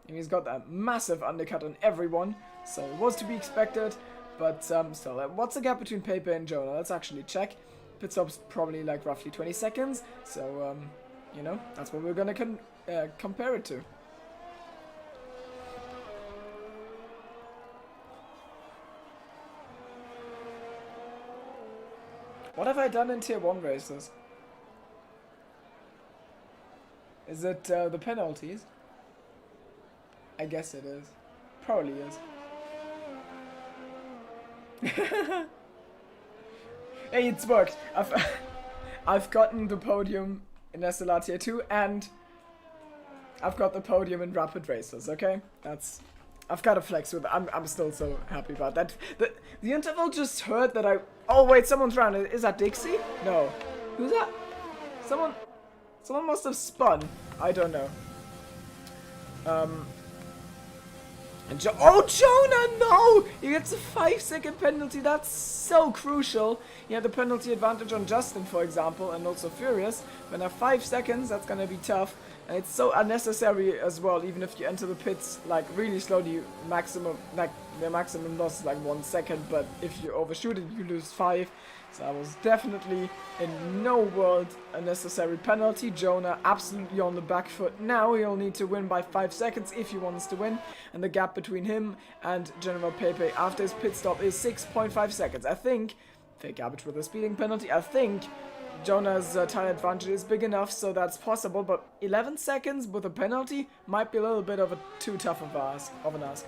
And he's got that massive undercut on everyone, so it was to be expected. But still, what's the gap between Pepe and Jonah? Let's actually check. Pit stop's probably like roughly 20 seconds, so you know, that's what we're going to compare it to. What have I done in Tier 1 races? Is it the penalties? I guess it is. Probably is. Hey, it's worked. I've gotten the podium in SLR Tier 2 and I've got the podium in Rapid Races, okay? I've got to flex with it. I'm still so happy about that. The interval just heard that I... Oh, wait, someone's around. Is that Dixie? No. Who's that? Someone must have spun. I don't know. Oh, Jonah, no! He gets a 5-second penalty. That's so crucial. He had the penalty advantage on Justin, for example, and also Furious. But now 5 seconds, that's going to be tough. And it's so unnecessary as well, even if you enter the pits, like, really slowly, the maximum loss is like 1 second, but if you overshoot it, you lose 5. So that was definitely, in no world, a necessary penalty. Jonah absolutely on the back foot now. He'll need to win by 5 seconds if he wants to win. And the gap between him and General Pepe after his pit stop is 6.5 seconds. I think, fake garbage with a speeding penalty, I think Jonah's tire advantage is big enough, so that's possible, but 11 seconds with a penalty might be a little bit of a too tough of an ask.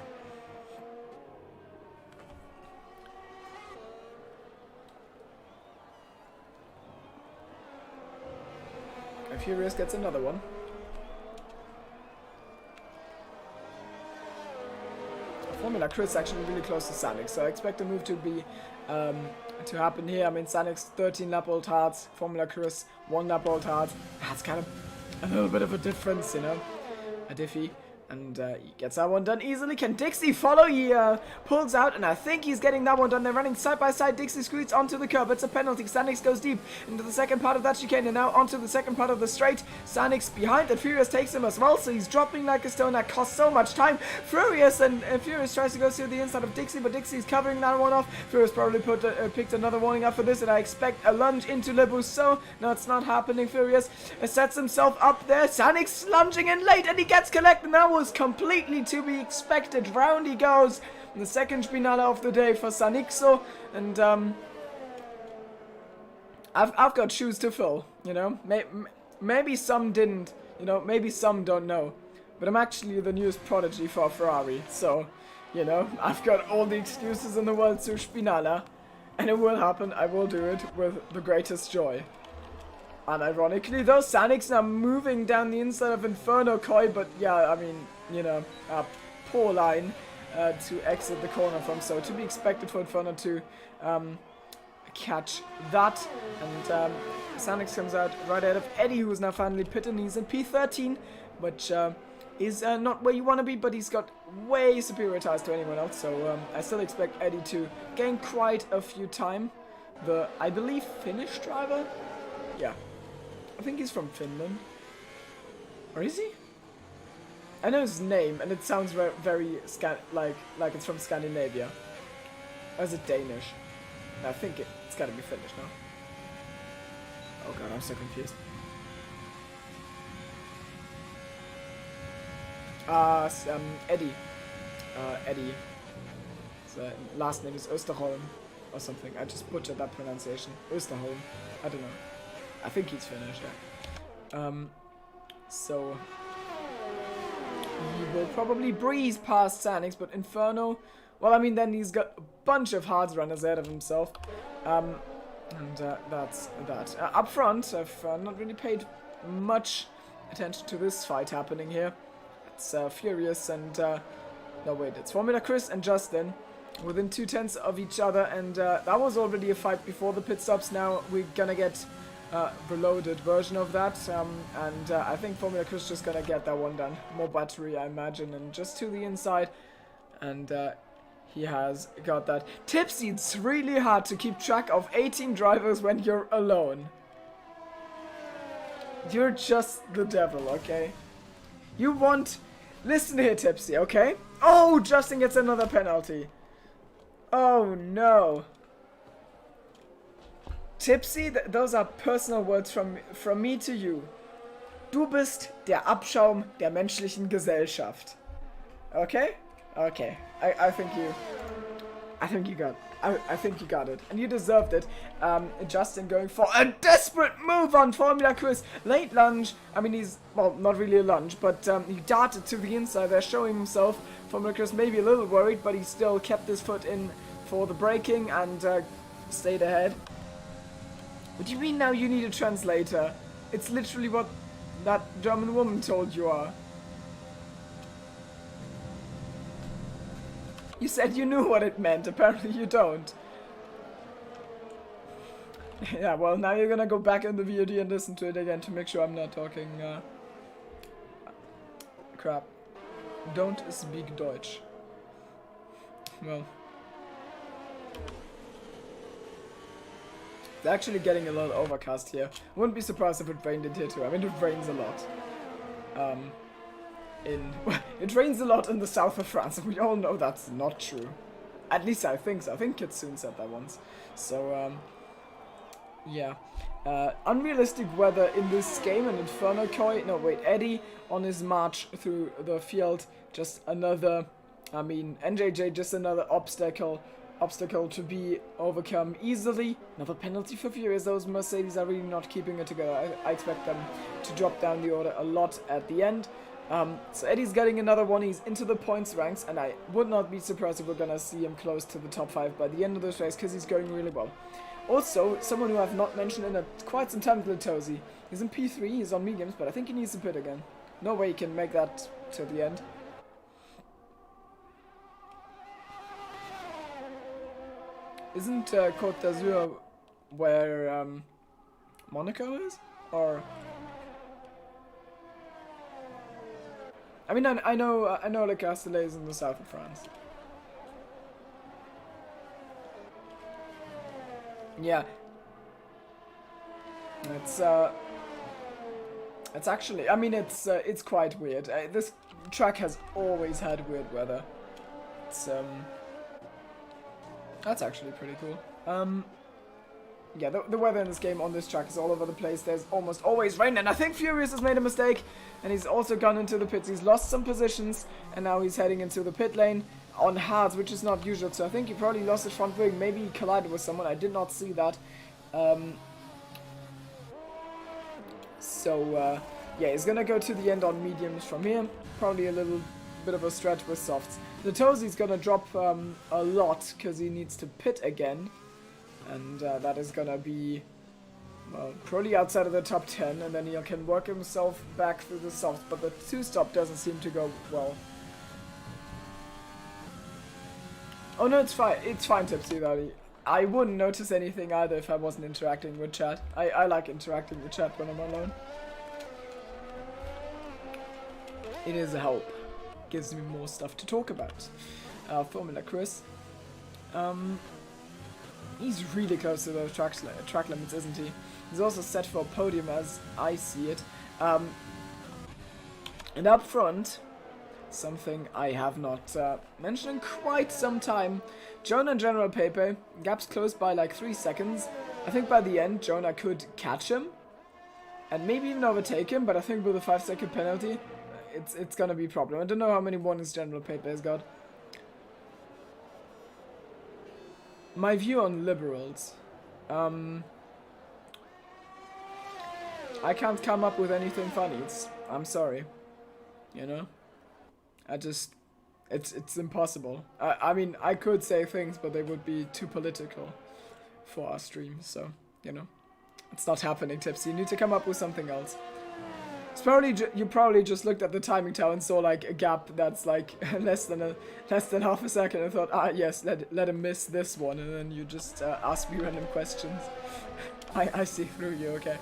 And Furious gets another one. Formula Chris actually really close to Sanix, so I expect the move to be to happen here. I mean, Sanix 13 lap old hards, Formula Chris 1 lap old hards. That's kind of a little bit of a difference, you know, a diffy. And he gets that one done easily. Can Dixie follow? He pulls out, and I think he's getting that one done. They're running side by side. Dixie scoots onto the curb. It's a penalty. Sanix goes deep into the second part of that chicane, and now onto the second part of the straight. Sanix behind, and Furious takes him as well, so he's dropping like a stone. That costs so much time. Furious tries to go through the inside of Dixie, but Dixie's covering that one off. Furious probably picked another warning up for this, and I expect a lunge into Le Bousseau. No, it's not happening. Furious sets himself up there. Sanix lunging in late, and he gets collected. That was completely to be expected. Round he goes. The second Spinale of the day for Sanixo, and I've got shoes to fill, you know. Maybe some didn't, you know, maybe some don't know, but I'm actually the newest prodigy for Ferrari, so, you know, I've got all the excuses in the world to Spinale, and it will happen. I will do it with the greatest joy. Unironically though, Sanix now moving down the inside of Inferno Koi, but yeah, I mean, you know, poor line to exit the corner from, so to be expected for Inferno to catch that. And Sanix comes out right ahead of Eddie, who is now finally pitting. He's in P13, which is not where you want to be, but he's got way superior tires to anyone else, so I still expect Eddie to gain quite a few time. The, I believe, Finnish driver? Yeah. I think he's from Finland. Or is he? I know his name, and it sounds very like it's from Scandinavia. Or is it Danish? I think it's gotta be Finnish now. Oh god, I'm so confused. Eddie. Eddie. His last name is Österholm or something. I just butchered that pronunciation. Österholm. I don't know. I think he's Finnish, yeah. So he will probably breeze past Sanix, but Inferno, well, I mean, then he's got a bunch of hard runners ahead of himself. That's that. Up front, I've not really paid much attention to this fight happening here. It's Furious and... no, wait, it's Formula Chris and Justin within 2/10 of each other, and that was already a fight before the pit stops. Now we're gonna get reloaded version of that, and I think Formula Chris just gonna get that one done. More battery, I imagine, and just to the inside, and he has got that. Tipsy, it's really hard to keep track of 18 drivers when you're alone. You're just the devil, okay? You want... Listen here, Tipsy, okay? Oh, Justin gets another penalty. Oh, no. Tipsy, those are personal words from me to you. Du bist der Abschaum der menschlichen Gesellschaft. Okay? Okay. I think you got it. And you deserved it. Justin going for a desperate move on Formula Quiz. Late lunge. I mean, he's, well, not really a lunge, but he darted to the inside there, showing himself. Formula Quiz maybe a little worried, but he still kept his foot in for the braking and stayed ahead. What do you mean now you need a translator? It's literally what that German woman told you are. You said you knew what it meant, apparently you don't. Yeah, well, now you're gonna go back in the VOD and listen to it again to make sure I'm not talking, crap. Don't speak Deutsch. Well. It's actually getting a little overcast here. Wouldn't be surprised if it rained in here too. I mean, it rains a lot. It rains a lot in the south of France, and we all know that's not true. At least I think so. I think Kitsune said that once. So, yeah. Unrealistic weather in this game, and Inferno Koi, no wait, Eddie on his march through the field, just another, I mean, NJJ, just another obstacle to be overcome easily. Another penalty for Furious. Those Mercedes are really not keeping it together. I expect them to drop down the order a lot at the end. So Eddie's getting another one. He's into the points ranks, and I would not be surprised if we're gonna see him close to the top 5 by the end of this race, because he's going really well. Also, someone who I've not mentioned in quite some time, Litosi. He's in P3, he's on mediums, but I think he needs to pit again. No way he can make that to the end. Isn't Côte d'Azur where Monaco is? Or... I mean, I know Le Castellet is in the south of France. Yeah. It's actually, I mean, it's quite weird. This track has always had weird weather. It's, that's actually pretty cool. Yeah, the weather in this game on this track is all over the place. There's almost always rain, and I think Furious has made a mistake, and he's also gone into the pits. He's lost some positions, and now he's heading into the pit lane on hards, which is not usual. So I think he probably lost his front wing. Maybe he collided with someone. I did not see that. Yeah, he's gonna go to the end on mediums from here. Probably a little bit of a stretch with softs. The Tosi's gonna drop a lot because he needs to pit again. And that is gonna be, well, probably outside of the top 10, and then he can work himself back through the softs, but the 2-stop doesn't seem to go well. Oh no, it's fine, Tipsy, though. I wouldn't notice anything either if I wasn't interacting with chat. I like interacting with chat when I'm alone. It is a help. Gives me more stuff to talk about. Formula Chris. He's really close to those track limits, isn't he? He's also set for a podium as I see it. And up front, something I have not mentioned in quite some time. Jonah and General Pepe, gaps closed by like 3 seconds. I think by the end, Jonah could catch him. And maybe even overtake him, but I think with a 5-second penalty, it's gonna be a problem. I don't know how many warnings General Paper has got. My view on liberals. I can't come up with anything funny. I'm sorry. You know? It's impossible. I mean, I could say things, but they would be too political for our stream, so, you know. It's not happening, Tipsy. You need to come up with something else. It's probably you probably just looked at the timing tower and saw like a gap that's like less than half a second and thought, ah yes, let him miss this one, and then you just ask me random questions. I see through you, okay.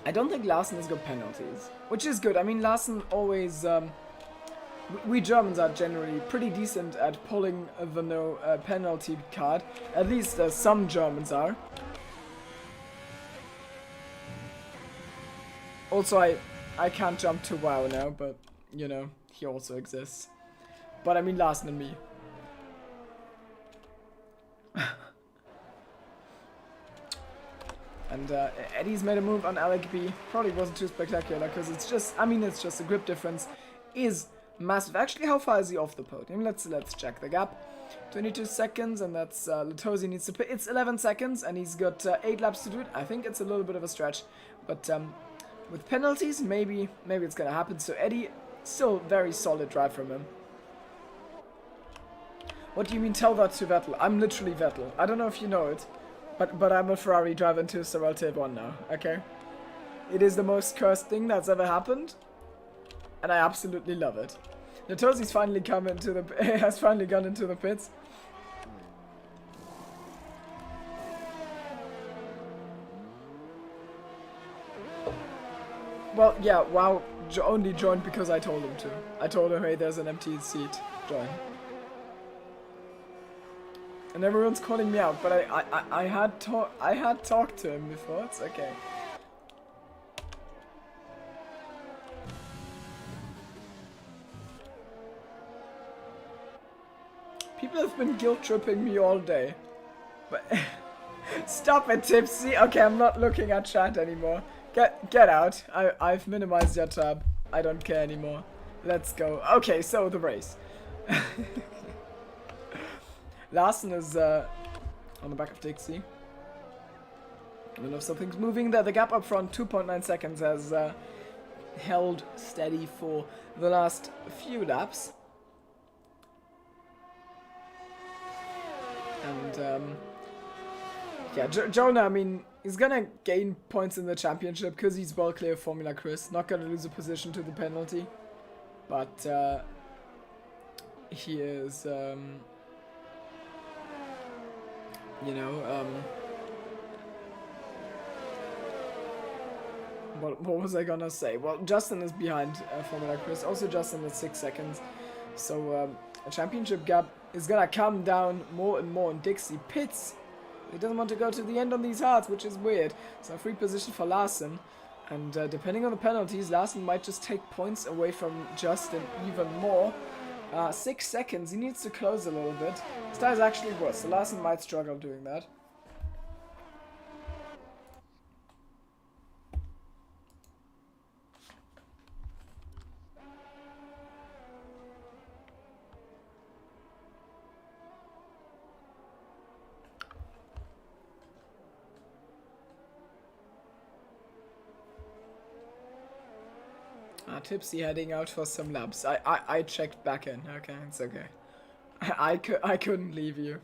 I don't think Larsen has got penalties, which is good. I mean, Larsen always, we Germans are generally pretty decent at pulling the no penalty card. At least some Germans are. Also, I can't jump to WoW now, but, you know, he also exists. But I mean Larsen and me. And Eddie's made a move on Alec B. Probably wasn't too spectacular, because it's just, I mean, it's just the grip difference is massive. Actually, how far is he off the podium? Let's check the gap. 22 seconds, and that's Latosi needs to pay. It's 11 seconds, and he's got 8 laps to do it. I think it's a little bit of a stretch, but with penalties, maybe it's gonna happen. So Eddie, still very solid drive from him. What do you mean tell that to Vettel? I'm literally Vettel. I don't know if you know it. But I'm a Ferrari driver into Sorel Tape 1 now, okay? It is the most cursed thing that's ever happened, and I absolutely love it. Natosi's finally come into the has finally gone into the pits. Well, yeah, WoW only joined because I told him to. I told him, hey, there's an empty seat, join. And everyone's calling me out, but I had talked to him before. It's okay. People have been guilt tripping me all day, but stop it, Tipsy. Okay, I'm not looking at chat anymore. Get out. I've minimized your tab. I don't care anymore. Let's go. Okay, so the race. Larsen is on the back of Dixie. I don't know if something's moving there. The gap up front, 2.9 seconds, has held steady for the last few laps. And, yeah, Jonah, I mean, he's gonna gain points in the championship because he's well clear of Formula Chris. Not gonna lose a position to the penalty. But, he is, you know, what was I gonna say? Well, Justin is behind Formula Chris. Also, Justin is 6 seconds. So, a championship gap is gonna come down more and more in Dixie pits. He doesn't want to go to the end on these hards, which is weird. So, free position for Larsen. And depending on the penalties, Larsen might just take points away from Justin even more. 6 seconds, he needs to close a little bit. This time is actually worse, so Larsen might struggle doing that. Tipsy heading out for some laps. I checked back in. Okay, it's okay. I couldn't leave you.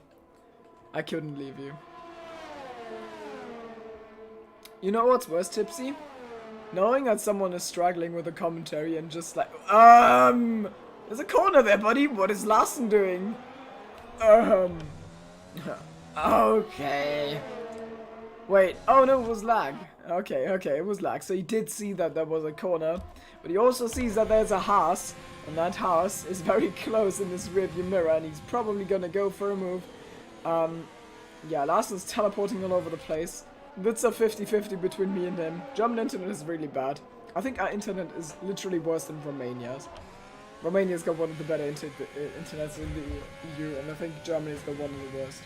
I couldn't leave you. You know what's worse, Tipsy? Knowing that someone is struggling with a commentary and just like, there's a corner there, buddy. What is Larsen doing? Okay. Wait, oh no, it was lag. Okay, it was lag. So he did see that there was a corner, but he also sees that there's a Haas, and that Haas is very close in his rearview mirror, and he's probably gonna go for a move. Yeah, Larsen's teleporting all over the place. It's a 50-50 between me and him. German internet is really bad. I think our internet is literally worse than Romania's. Romania's got one of the better internets in the EU, and I think Germany's got one of the worst.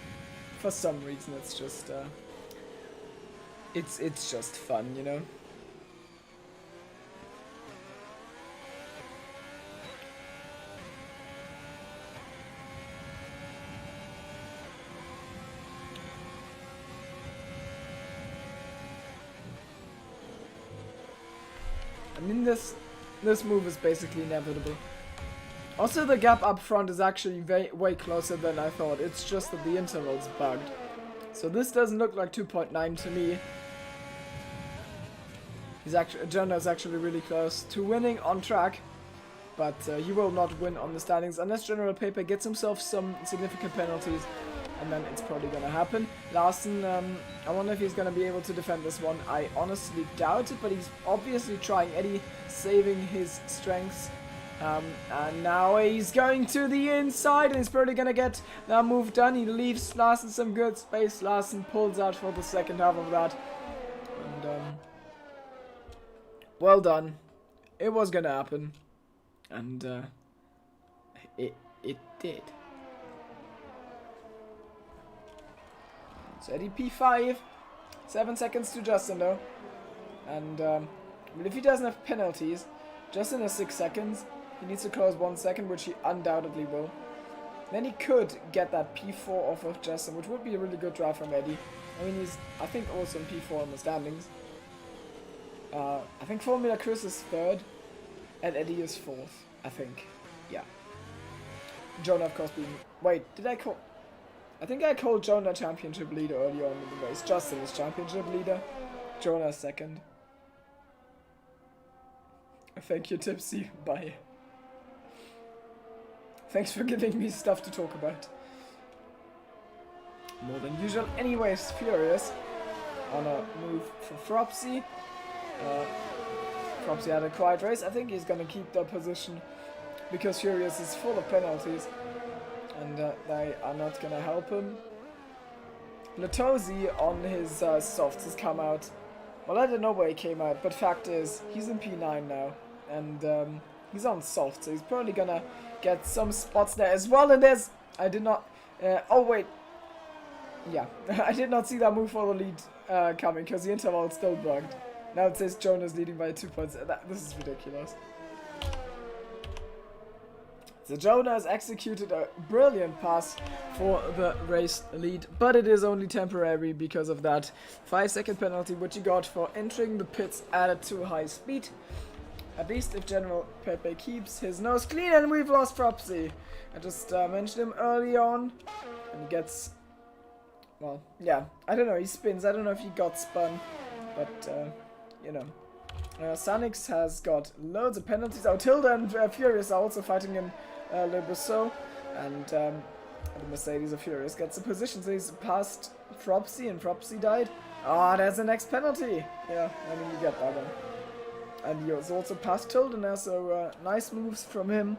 For some reason, it's just it's just fun, you know. I mean, this move is basically inevitable. Also, the gap up front is actually way closer than I thought. It's just that the interval's bugged. So this doesn't look like 2.9 to me. Jonah is actually really close to winning on track, but he will not win on the standings unless General Paper gets himself some significant penalties, and then it's probably gonna happen. Larson, I wonder if he's gonna be able to defend this one. I honestly doubt it, but he's obviously trying. Eddie saving his strengths. And now he's going to the inside, and he's probably gonna get that move done. He leaves Larson some good space. Larson pulls out for the second half of that. And, well done. It was gonna happen. And, it did. So Eddie P5. 7 seconds to Justin, though. And, well, if he doesn't have penalties, Justin has 6 seconds. He needs to close 1 second, which he undoubtedly will. Then he could get that P4 off of Justin, which would be a really good drive from Eddie. I mean, he's, I think, also in P4 in the standings. I think Formula Chris is 3rd, and Eddie is 4th, I think. Yeah. Jonah, of course, being... Wait, did I call... I think I called Jonah championship leader earlier on in the race. Justin is championship leader. Jonah is 2nd. Thank you, Tipsy. Bye. Thanks for giving me stuff to talk about. More than usual. Anyways, Furious on a move for Fropsy. Fropsy had a quiet race. I think he's gonna keep that position because Furious is full of penalties and they are not gonna help him. Latosi on his softs has come out. Well, I don't know where he came out, but fact is, he's in P9 now, and he's on soft, so he's probably gonna get some spots there as well. And there's, I did not, oh wait, yeah, I did not see that move for the lead coming, because the interval is still bugged. Now it says Jonah's leading by 2 points. This is ridiculous. So Jonah has executed a brilliant pass for the race lead, but it is only temporary because of that 5-second penalty which he got for entering the pits at a too high speed. At least if General Pepe keeps his nose clean, and we've lost Fropsy. I just mentioned him early on, and he gets, well, yeah, I don't know, he spins. I don't know if he got spun, but, you know. Sanix has got loads of penalties. Oh, Tilda and Furious are also fighting in Le Bousseau, and the Mercedes of Furious gets a position, so he's past Fropsy, and Fropsy died. Ah, there's the next penalty. Yeah, I mean, you get that one. And he was also past Tilda now, so nice moves from him.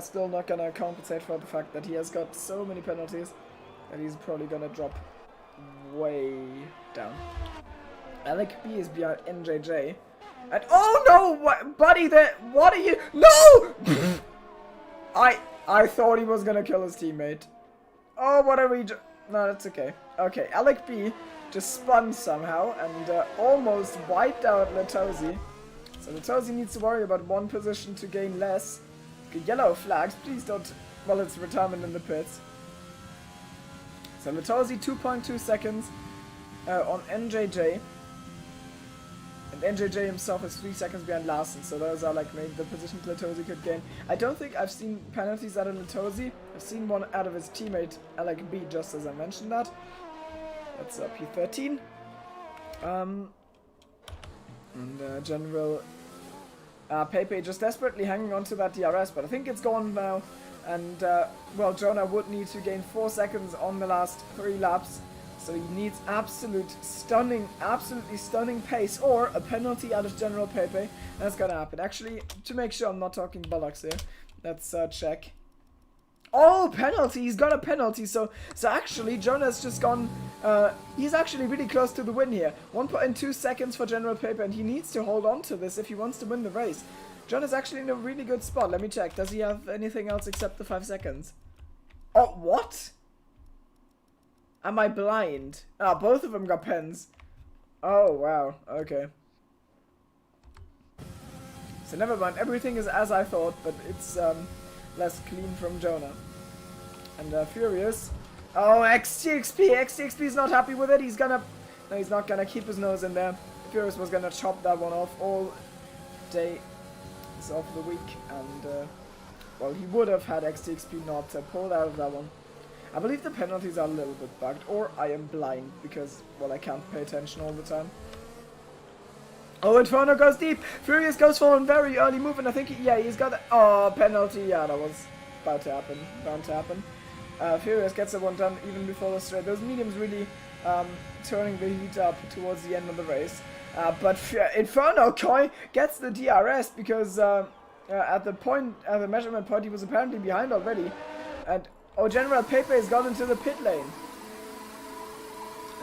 Still not gonna compensate for the fact that he has got so many penalties, and he's probably gonna drop way down. Alec B is behind NJJ. And oh no, what, buddy, what are you? No! I thought he was gonna kill his teammate. Oh, what are we? No, that's okay. Okay, Alec B just spun somehow and almost wiped out Latosi. So Latosi needs to worry about one position to gain less. Okay, yellow flags, please don't. Well, it's retirement in the pits. So Latosi 2.2 seconds on NJJ. And NJJ himself is 3 seconds behind Larson, so those are like maybe the positions Latosi could gain. I don't think I've seen penalties out of Latosi. I've seen one out of his teammate Alec B, just as I mentioned that. That's P13. And General Pepe just desperately hanging on to that DRS, but I think it's gone now. And well, Jonah would need to gain 4 seconds on the last 3 laps. So he needs absolutely stunning pace, or a penalty out of General Pepe. That's gonna happen. Actually, to make sure I'm not talking bollocks here, let's check. Oh, penalty! He's got a penalty. So actually, Jonah's just gone. He's actually really close to the win here. 1.2 seconds for General Pepe, and he needs to hold on to this if he wants to win the race. Jonah's actually in a really good spot. Let me check. Does he have anything else except the 5 seconds? Oh, what? Am I blind? Ah, both of them got pens. Oh, wow. Okay. So never mind. Everything is as I thought, but it's less clean from Jonah. And Furious. Oh, XTXP! XTXP is not happy with it. He's gonna... No, he's not gonna keep his nose in there. Furious was gonna chop that one off all day of the week. And, well, he would have had XTXP not pulled out of that one. I believe the penalties are a little bit bugged, or I am blind because, well, I can't pay attention all the time. Oh, Inferno goes deep. Furious goes for a very early move, and I think, yeah, he's got a... Oh, penalty. Yeah, that was about to happen. Bound to happen. Furious gets the one done even before the straight. Those mediums really turning the heat up towards the end of the race. But Inferno Koi gets the DRS because at the measurement point, he was apparently behind already. And oh, General Pepe has got into the pit lane.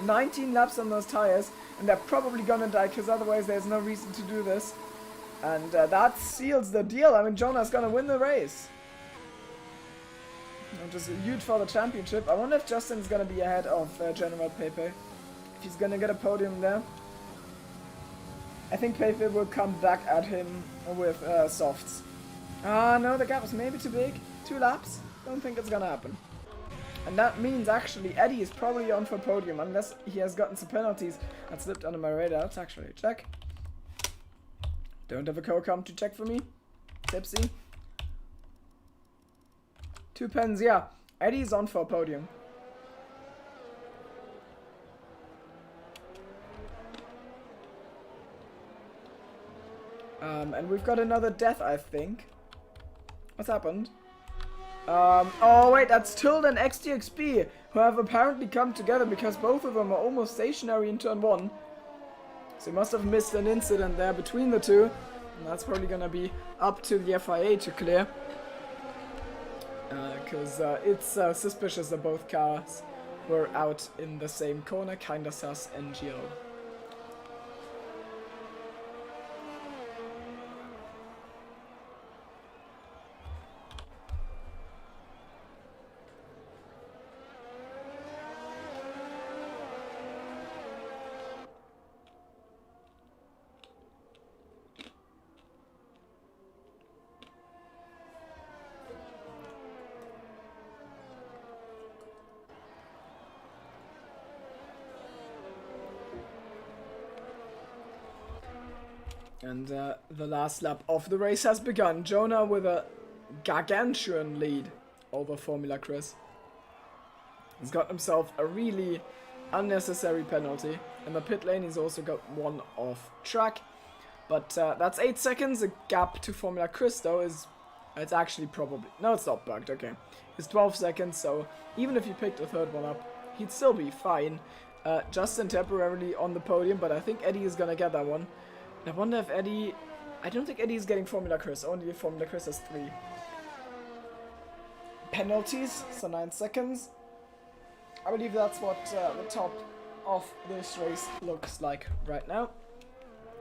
19 laps on those tires, and they're probably gonna die because otherwise there's no reason to do this. And that seals the deal. I mean, Jonah's gonna win the race. And just huge for the championship. I wonder if Justin's gonna be ahead of General Pepe. If he's gonna get a podium there. I think Pepe will come back at him with softs. Ah, no, the gap was maybe too big. 2 laps. Don't think it's gonna happen. And that means actually Eddie is probably on for podium unless he has gotten some penalties that slipped under my radar. Let's actually check. Don't have a co-com to check for me. Tipsy. 2 pens, yeah. Eddie's on for podium. And we've got another death, I think. What's happened? Oh wait, that's Tilde and XTXP, who have apparently come together because both of them are almost stationary in turn 1. So he must have missed an incident there between the two. And that's probably gonna be up to the FIA to clear. Because it's suspicious that both cars were out in the same corner, kinda sus NGO. And the last lap of the race has begun. Jonah with a gargantuan lead over Formula Chris. He's got himself a really unnecessary penalty. In the pit lane, he's also got one off track. But that's 8 seconds. A gap to Formula Chris, though, is... It's actually probably... No, it's not bugged, okay. It's 12 seconds, so even if you picked a third one up, he'd still be fine. Justin temporarily on the podium, but I think Eddie is gonna get that one. I wonder if Eddie... I don't think Eddie is getting Formula Chris. Only if Formula Chris has 3 penalties, so 9 seconds. I believe that's what the top of this race looks like right now.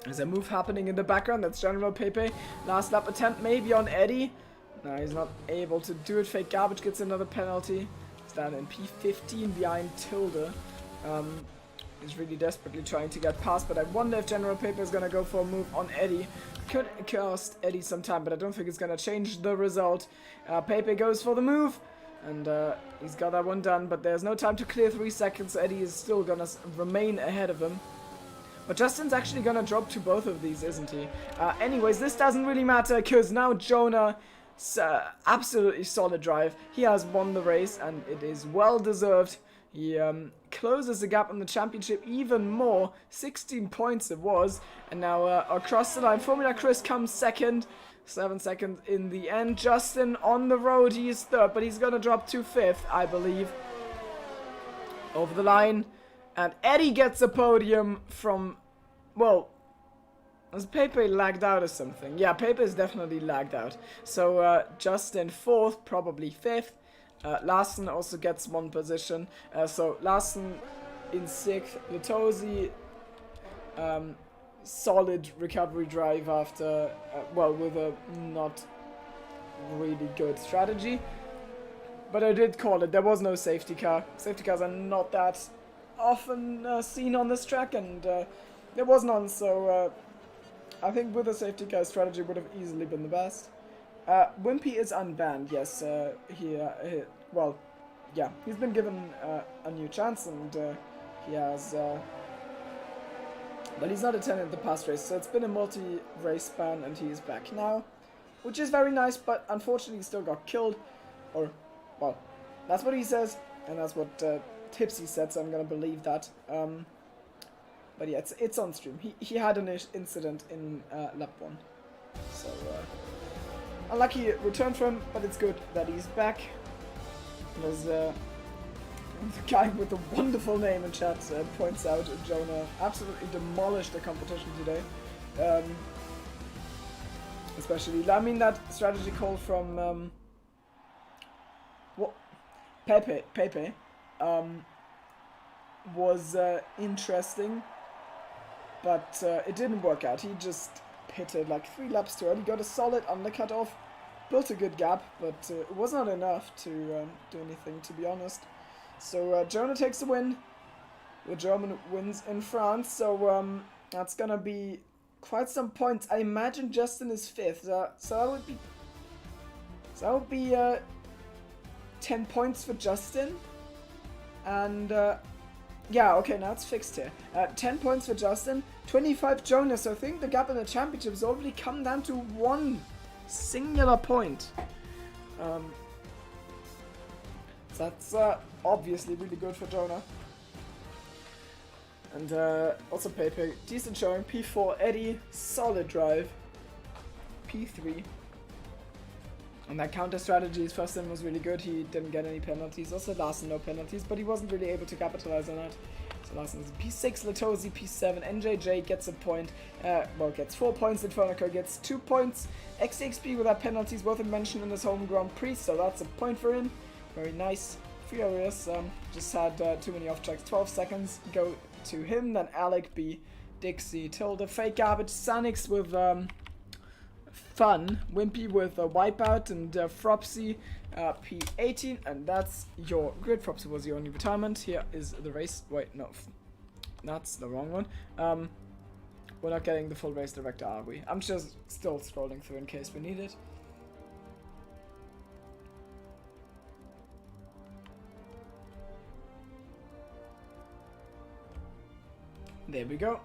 There's a move happening in the background. That's General Pepe. Last lap attempt maybe on Eddie. No, he's not able to do it. Fake Garbage gets another penalty. He's down in P15 behind Tilde. Is really desperately trying to get past, but I wonder if General Pepe is gonna go for a move on Eddie. Could cost Eddie some time, but I don't think it's gonna change the result. Pepe goes for the move, and he's got that one done, but there's no time to clear 3 seconds. Eddie is still gonna remain ahead of him. But Justin's actually gonna drop to both of these, isn't he? Anyways, this doesn't really matter, because now Jonah, absolutely solid drive. He has won the race, and it is well deserved. He closes the gap in the championship even more. 16 points it was. And now across the line, Formula Chris comes second. 7 seconds in the end. Justin on the road, he is third, but he's going to drop to 5th, I believe. Over the line. And Eddie gets a podium from... Well, has Pepe lagged out or something? Yeah, Pepe is definitely lagged out. So Justin 4th, probably 5th. Larson also gets 1 position. So Larson in 6th. Latosi, solid recovery drive after, well, with a not really good strategy. But I did call it. There was no safety car. Safety cars are not that often seen on this track, and there was none, so I think with a safety car strategy would have easily been the best. Wimpy is unbanned, yes. Well, yeah, he's been given a new chance, and he has... but he's not attended the past race, so it's been a multi-race ban, and he's back now. Which is very nice, but unfortunately he still got killed. Or, well, that's what he says, and that's what Tipsy said, so I'm gonna believe that. But yeah, it's on stream. He had an incident in lap 1. So, unlucky return for him, but it's good that he's back. There's the guy with the wonderful name in chat points out Jonah absolutely demolished the competition today. Especially, I mean, that strategy call from Pepe was interesting, but it didn't work out. He just pitted like 3 laps too early, got a solid undercut off, built a good gap, but it was not enough to do anything, to be honest. So Jonah takes the win. The German wins in France, so that's gonna be quite some points. I imagine Justin is 5th, so that would be 10 points for Justin, and yeah, okay, now it's fixed here. 10 points for Justin, 25 Jonah, so I think the gap in the championship has already come down to 1 singular point. So that's obviously really good for Jonah. And also Pepe, decent showing. P4, Eddie, solid drive. P3. And that counter strategy, his first in was really good. He didn't get any penalties. Also Larsen, no penalties, but he wasn't really able to capitalize on that. So Larsen is P6, Latosi, P7, NJJ gets a point. Well, gets 4 points. Infernico gets 2 points. XXP without penalties, worth a mention in his home Grand Prix, so that's a point for him. Very nice. Furious, just had too many off tracks. 12 seconds go to him, then Alec B, Dixie, Tilda, Fake Garbage, Sanix with Fun, Wimpy with Wipeout, and Fropsy P18, and that's your grid. Fropsy was the only retirement. Here is the race. Wait, no, that's the wrong one. We're not getting the full race director, are we? I'm just still scrolling through in case we need it. There we go.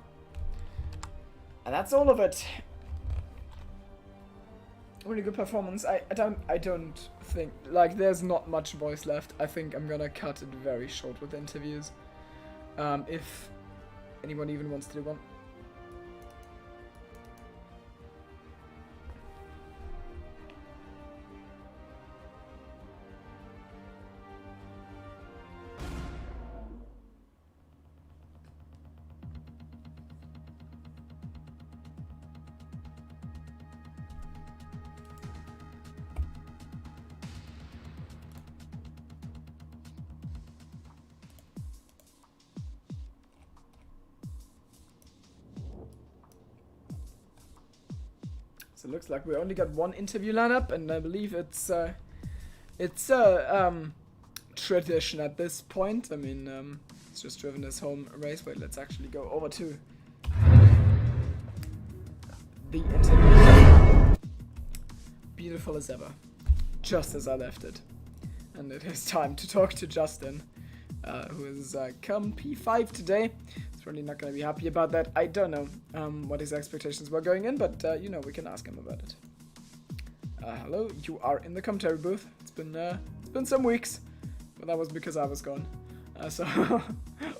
And that's all of it. Really good performance. I don't think, like, there's not much voice left. I think I'm gonna cut it very short with interviews. If anyone even wants to do one. So it looks like we only got 1 interview lineup, and I believe it's tradition at this point. I mean, it's just driven his home race. Wait, let's actually go over to the interview. Beautiful as ever, just as I left it. And it is time to talk to Justin, who has come P5 today. He's probably not going to be happy about that. I don't know what his expectations were going in, but you know, we can ask him about it. Hello, you are in the commentary booth. It's been some weeks, but that was because I was gone. So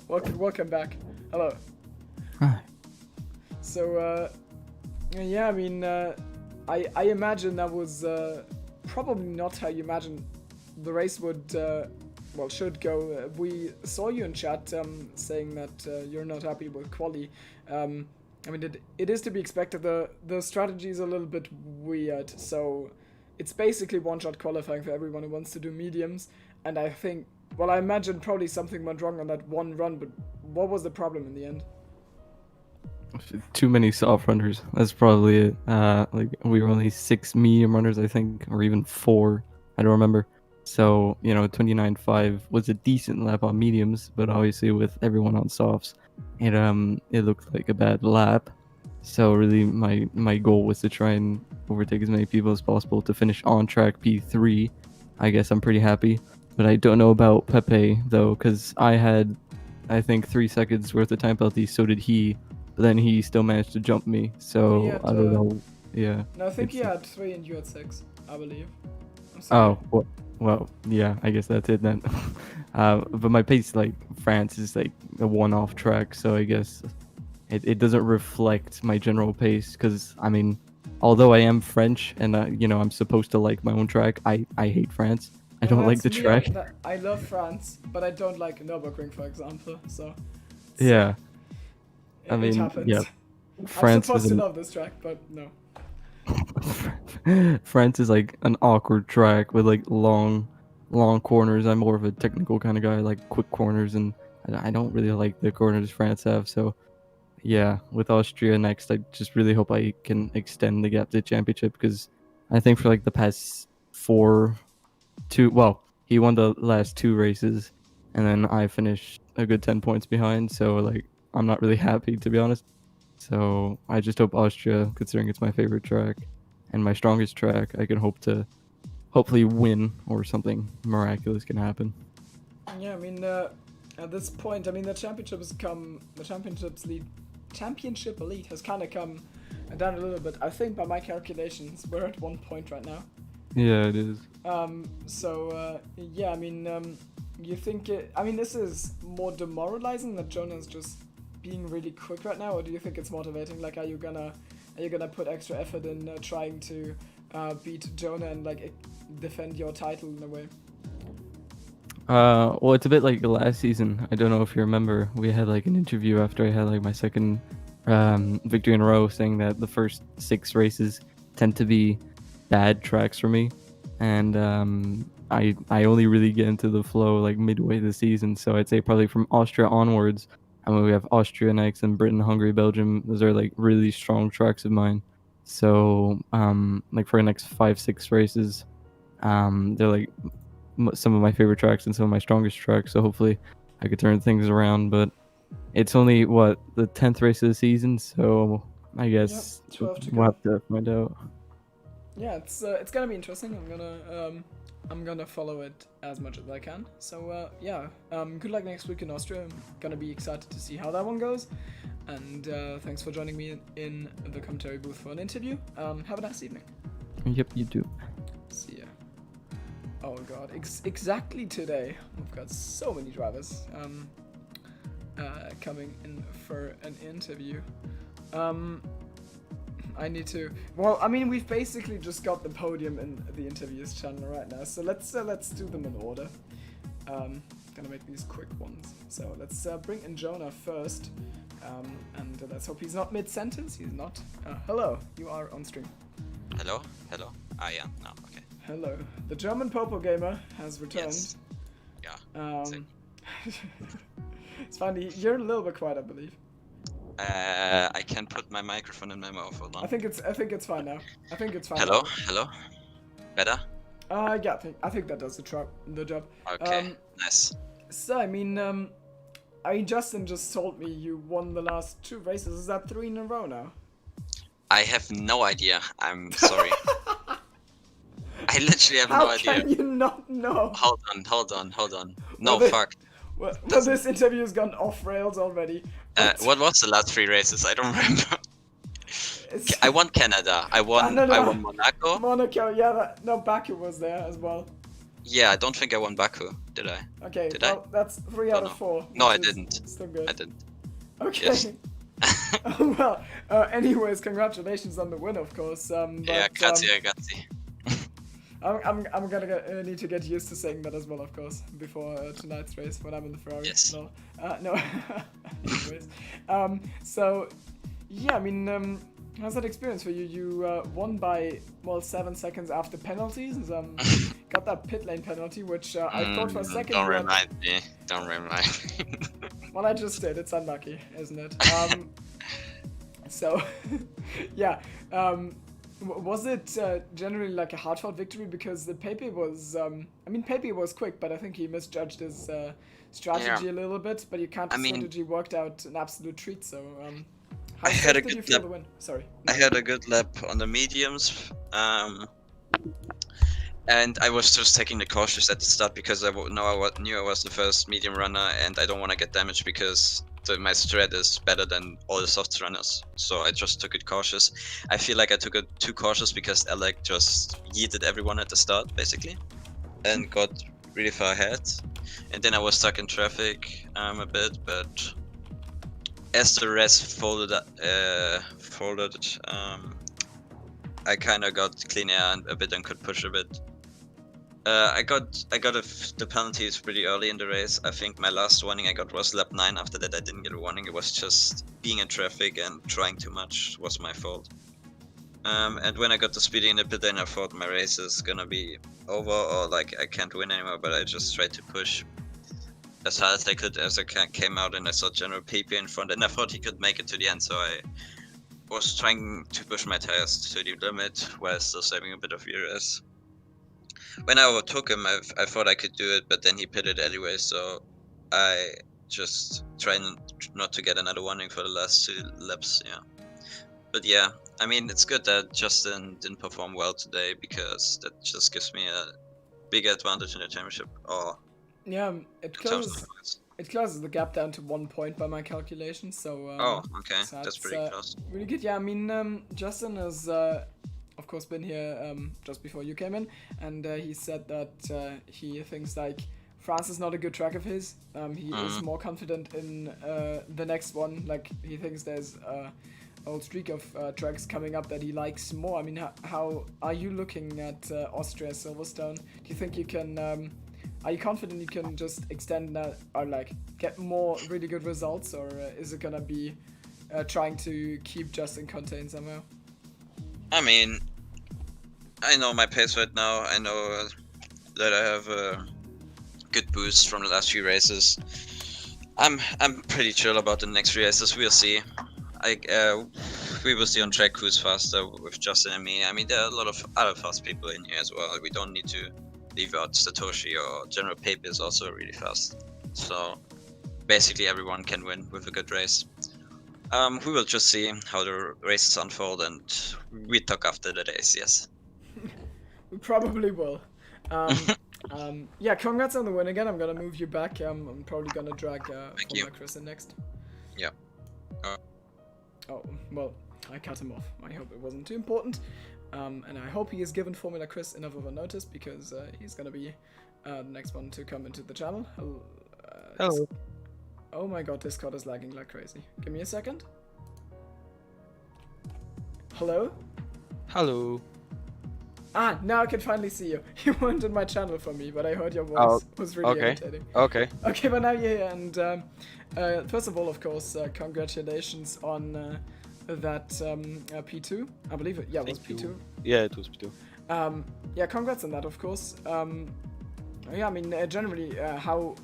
welcome back. Hello. Hi. So yeah, I mean, I imagine that was probably not how you imagine the race would. Well, should go. We saw you in chat saying that you're not happy with quali. I mean, it is to be expected. The strategy is a little bit weird. So it's basically one-shot qualifying for everyone who wants to do mediums. And I think, well, I imagine probably something went wrong on that one run. But what was the problem in the end? Too many soft runners. That's probably it. Like we were only 6 medium runners, I think, or even 4. I don't remember. So, 29.5 was a decent lap on mediums, but obviously with everyone on softs, it looked like a bad lap. So really my goal was to try and overtake as many people as possible to finish on track P3. I guess I'm pretty happy. But I don't know about Pepe though, because I had, I think, 3 seconds worth of time penalty, so did he. But then he still managed to jump me, so He had, I don't know. Yeah. No, I think he it's- had 3 and you had 6, I believe. I'm sorry. Oh, well, yeah, I guess that's it then. But my pace, like, France is like a one-off track, so I guess it doesn't reflect my general pace, because, I mean, although I am French and, I'm supposed to like my own track, I hate France. I Well, don't like the that's me, track. I love France, but I don't like Nürburgring, for example, so... Yeah, It, I mean, it happens. yeah, I'm France supposed is to an- love this track, but no. France is like an awkward track with like long corners. I'm more of a technical kind of guy, I like quick corners, and I don't really like the corners France have. So yeah, with Austria next, I just really hope I can extend the gap to the championship, because I think for like the past he won the last 2 races, and then I finished a good 10 points behind. So like I'm not really happy, to be honest. So I just hope Austria, considering it's my favorite track and my strongest track, I can hope to hopefully win, or something miraculous can happen. Yeah, I mean, at this point, I mean, the championship elite has kind of come down a little bit. I think by my calculations, we're at 1 point right now. Yeah, it is. Yeah, I mean, you think I mean, this is more demoralizing that Jonah's just being really quick right now, or do you think it's motivating? Like, are you gonna put extra effort in trying to beat Jonah and like defend your title in a way? Well, it's a bit like last season. I don't know if you remember. We had like an interview after I had like my second victory in a row, saying that the first 6 races tend to be bad tracks for me, and I only really get into the flow like midway the season. So I'd say probably from Austria onwards. I mean, we have Austria next, and Britain, Hungary, Belgium. Those are like really strong tracks of mine. So like for the next 5-6 races, they're like some of my favorite tracks and some of my strongest tracks. So hopefully I could turn things around. But it's only the 10th race of the season, so I guess Yep, 12 to we'll go. have to find out. Yeah, it's gonna be interesting. I'm gonna follow it as much as I can. So yeah, good luck next week in Austria. I'm gonna be excited to see how that one goes. And thanks for joining me in the commentary booth for an interview. Have a nice evening. Yep, you do. See ya. Oh god, exactly today we've got so many drivers coming in for an interview. I need to. Well, I mean, we've basically just got the podium in the interviews channel right now, so let's do them in order. Gonna make these quick ones. So let's bring in Jonah first, and let's hope he's not mid-sentence. He's not. Hello, you are on stream. Hello? Hello? Ah, yeah, no, okay. Hello, the German Popo Gamer has returned. Yes. Yeah. Same. It's funny. You're a little bit quiet, I believe. I can put my microphone in my mouth, hold on. I think it's fine now. I think it's fine. Hello? Hello? Better? Yeah, I think that does the job. Okay, nice. So I mean, Justin just told me you won the last 2 races. Is that 3 in a row now? I have no idea. I'm sorry. I literally have no idea. How can you not know? Hold on. No, Well, fuck. Well, this interview has gone off rails already. What was the last 3 races? I don't remember. It's- I won Canada. I won No. I won Monaco. Monaco, yeah, no, Baku was there as well. Yeah, I don't think I won Baku, did I? Okay, Did I? well, that's 3 out Oh, of no. 4. No, I which is didn't. Still good. I didn't. Okay. Yes. Well, anyways, congratulations on the win, of course. Yeah, grazie. I'm gonna need to get used to saying that as well, of course, before tonight's race when I'm in the Ferrari. Yes. No. No. Anyways, so yeah, I mean, how's that experience for you? You won by 7 seconds after penalties. Got that pit lane penalty, which I thought for a second. Don't you had- remind me. Don't remind me. Well, I just did. It's unlucky, isn't it? So, yeah. Was it generally like a hard-fought victory? Because the Pepe was, Pepe was quick, but I think he misjudged his strategy a little bit. But your counter strategy worked out an absolute treat. So, how I had a did you good feel lap. the win? Sorry. I had a good lap on the mediums, and I was just taking the cautious at the start because I knew I was the first medium runner, and I don't want to get damaged because my strat is better than all the softs runners. So I just took it cautious. I feel like I took it too cautious because Alec just yeeted everyone at the start, basically, and got really far ahead. And then I was stuck in traffic a bit, but as the rest folded, I kind of got clean air a bit and could push a bit. I got the penalties pretty early in the race. I think my last warning I got was lap 9. After that I didn't get a warning. It was just being in traffic and trying too much was my fault. And when I got the speeding in the pit lane, I thought my race is gonna be over or like I can't win anymore, but I just tried to push as hard as I could as I came out, and I saw General PP in front and I thought he could make it to the end, so I was trying to push my tires to the limit while still saving a bit of ERS. When I overtook him, I thought I could do it, but then he pitted anyway, so I just tried not to get another warning for the last 2 laps, yeah. But yeah, I mean, it's good that Justin didn't perform well today, because that just gives me a big advantage in the championship. Yeah, it closes the gap down to 1 point by my calculations, so... okay, so that's pretty close. Really good, yeah, I mean, Justin has, of course, been here just before you came in, and he said that he thinks, like, France is not a good track of his. He is more confident in the next one, like, he thinks there's a whole streak of tracks coming up that he likes more. I mean, how are you looking at Austria Silverstone? Do you think you can... are you confident you can just extend that or like get more really good results, or is it gonna be trying to keep Justin contained somehow? I mean, I know my pace right now. I know that I have a good boost from the last few races. I'm pretty chill about the next 3 races. We'll see. We will see on track who's faster with Justin and me. I mean, there are a lot of other fast people in here as well. We don't need to leave out Satoshi, or General Pape is also really fast. So basically everyone can win with a good race. We will just see how the races unfold, and we talk after the race, yes. We probably will. Yeah, congrats on the win again. I'm gonna move you back. I'm probably gonna drag Chris in next. Yeah. Oh, well, I cut him off. I hope it wasn't too important. And I hope he has given Formula Chris enough of a notice, because he's gonna be the next one to come into the channel. Hello. Oh my god, Discord is lagging like crazy. Give me a second. Hello? Hello. Ah, now I can finally see you. You weren't in my channel for me, but I heard your voice was really irritating. Okay. Okay, but now you're here, and first of all, of course, congratulations on that P2. I believe it. Yeah, it was P2. Yeah, it was P2. Yeah, congrats on that, of course. Yeah, I mean, generally, how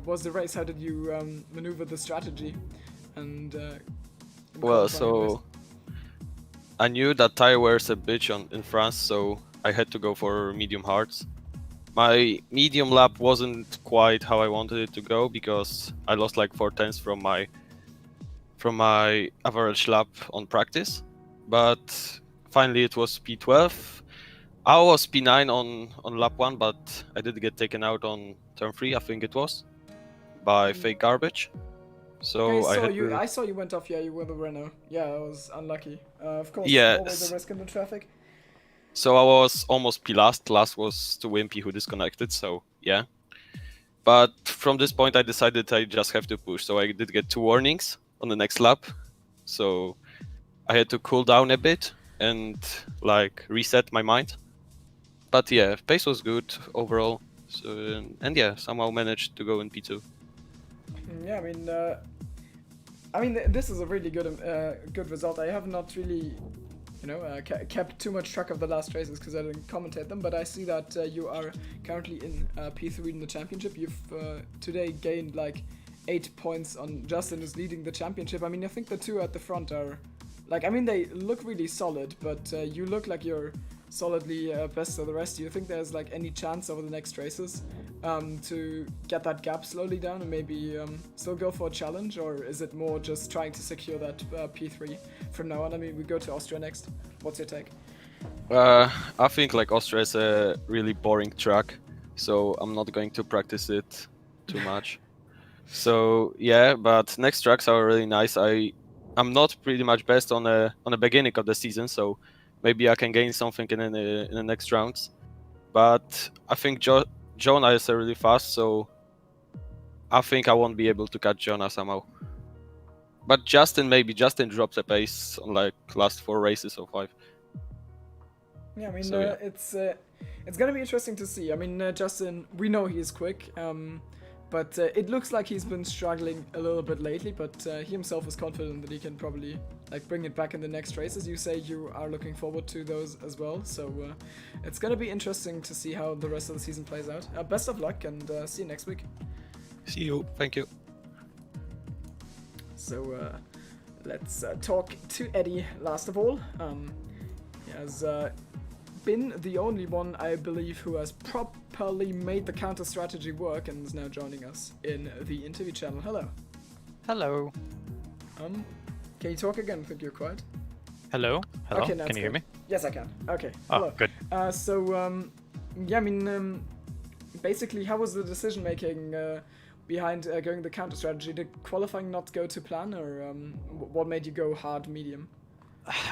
was the race? How did you maneuver the strategy? And well, so I knew that tire wears a bitch in France, so I had to go for medium hards. My medium lap wasn't quite how I wanted it to go, because I lost like 4/10 from my average lap on practice. But finally it was P12. I was P9 on lap 1, but I did get taken out on turn 3, I think it was, by fake garbage. So I saw you went off. Yeah, you were the Renault. Yeah, I was unlucky. Of course, yeah, always a risk in the traffic. So I was almost P last. Last was to Wimpy, who disconnected, so yeah. But from this point I decided I just have to push, so I did get 2 warnings on the next lap. So I had to cool down a bit and like reset my mind. But yeah, pace was good overall. So, and yeah, somehow managed to go in P2. Yeah, I mean, this is a really good result. I have not really, kept too much track of the last races because I didn't commentate them. But I see that you are currently in P3 in the championship. You've today gained like 8 points on Justin, who's leading the championship. I mean, I think the 2 at the front are like, I mean, they look really solid, but you look like you're solidly best of the rest. Do you think there's like any chance over the next races to get that gap slowly down and maybe still go for a challenge, or is it more just trying to secure that P3 from now on? I mean, we go to Austria next. What's your take? I think like Austria is a really boring track, so I'm not going to practice it too much. So yeah, but next tracks are really nice. I'm not pretty much best on the beginning of the season, so maybe I can gain something in the next rounds. But I think Jonah is really fast, so I think I won't be able to catch Jonah somehow. But Justin drops a pace on like last 4 races or 5. Yeah, I mean, So, yeah. it's gonna be interesting to see. I mean, Justin, we know he is quick, but it looks like he's been struggling a little bit lately, but he himself is confident that he can probably like bring it back in the next races. You say you are looking forward to those as well, so it's gonna be interesting to see how the rest of the season plays out. Best of luck, and see you next week. See you. Thank you. So let's talk to Eddie last of all. He has been the only one, I believe, who has properly made the counter strategy work and is now joining us in the interview channel. Hello. Hello. Can you talk again? I think you're quiet. Hello. Hello. Okay, Can you hear me? Yes, I can. Okay. Oh, Hello. good. Yeah, I mean, basically, how was the decision making behind going the counter strategy? Did qualifying not go to plan, or what made you go hard medium?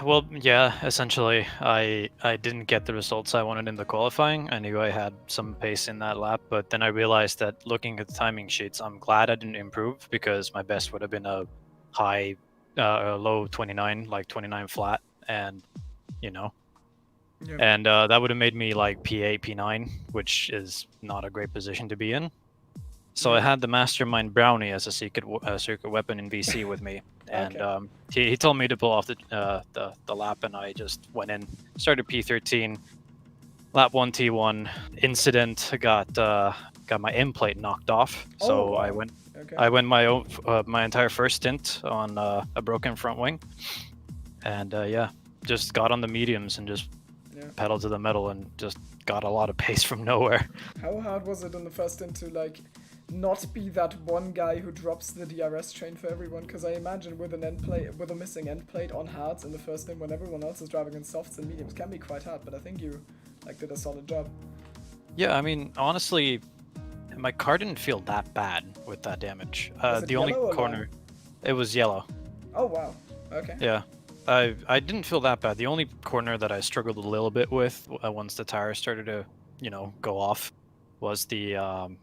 Well, yeah, essentially, I didn't get the results I wanted in the qualifying. I knew I had some pace in that lap, but then I realized that looking at the timing sheets, I'm glad I didn't improve, because my best would have been a low 29, like 29 flat, and, you know. Yeah. And that would have made me like P8, P9, which is not a great position to be in. So I had the Mastermind Brownie as a secret weapon in VC with me, and Okay. he told me to pull off the lap, and I just went in, started P13, lap 1 T1 incident, got my end plate knocked off, so wow. I went my entire first stint on a broken front wing, and yeah, just got on the mediums and just pedaled to the metal and just got a lot of pace from nowhere. How hard was it in the first stint to like not be that one guy who drops the DRS train for everyone? Because I imagine with a missing end plate on hards in the first stint when everyone else is driving in softs and mediums can be quite hard, but I think you like did a solid job. Yeah, I mean, honestly, my car didn't feel that bad with that damage. The only corner, it was yellow. Oh wow. Okay. Yeah, I didn't feel that bad. The only corner that I struggled a little bit with once the tires started to, go off, was the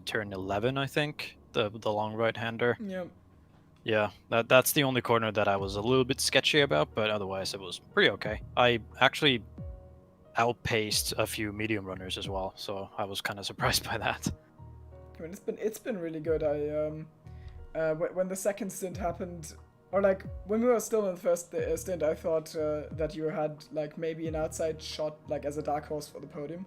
turn 11, I think, the long right-hander. Yeah. Yeah, that's the only corner that I was a little bit sketchy about, but otherwise it was pretty okay. I actually outpaced a few medium runners as well, so I was kind of surprised by that. I mean, it's been really good. When the second stint happened, or like when we were still in the first stint, I thought that you had like maybe an outside shot like as a dark horse for the podium,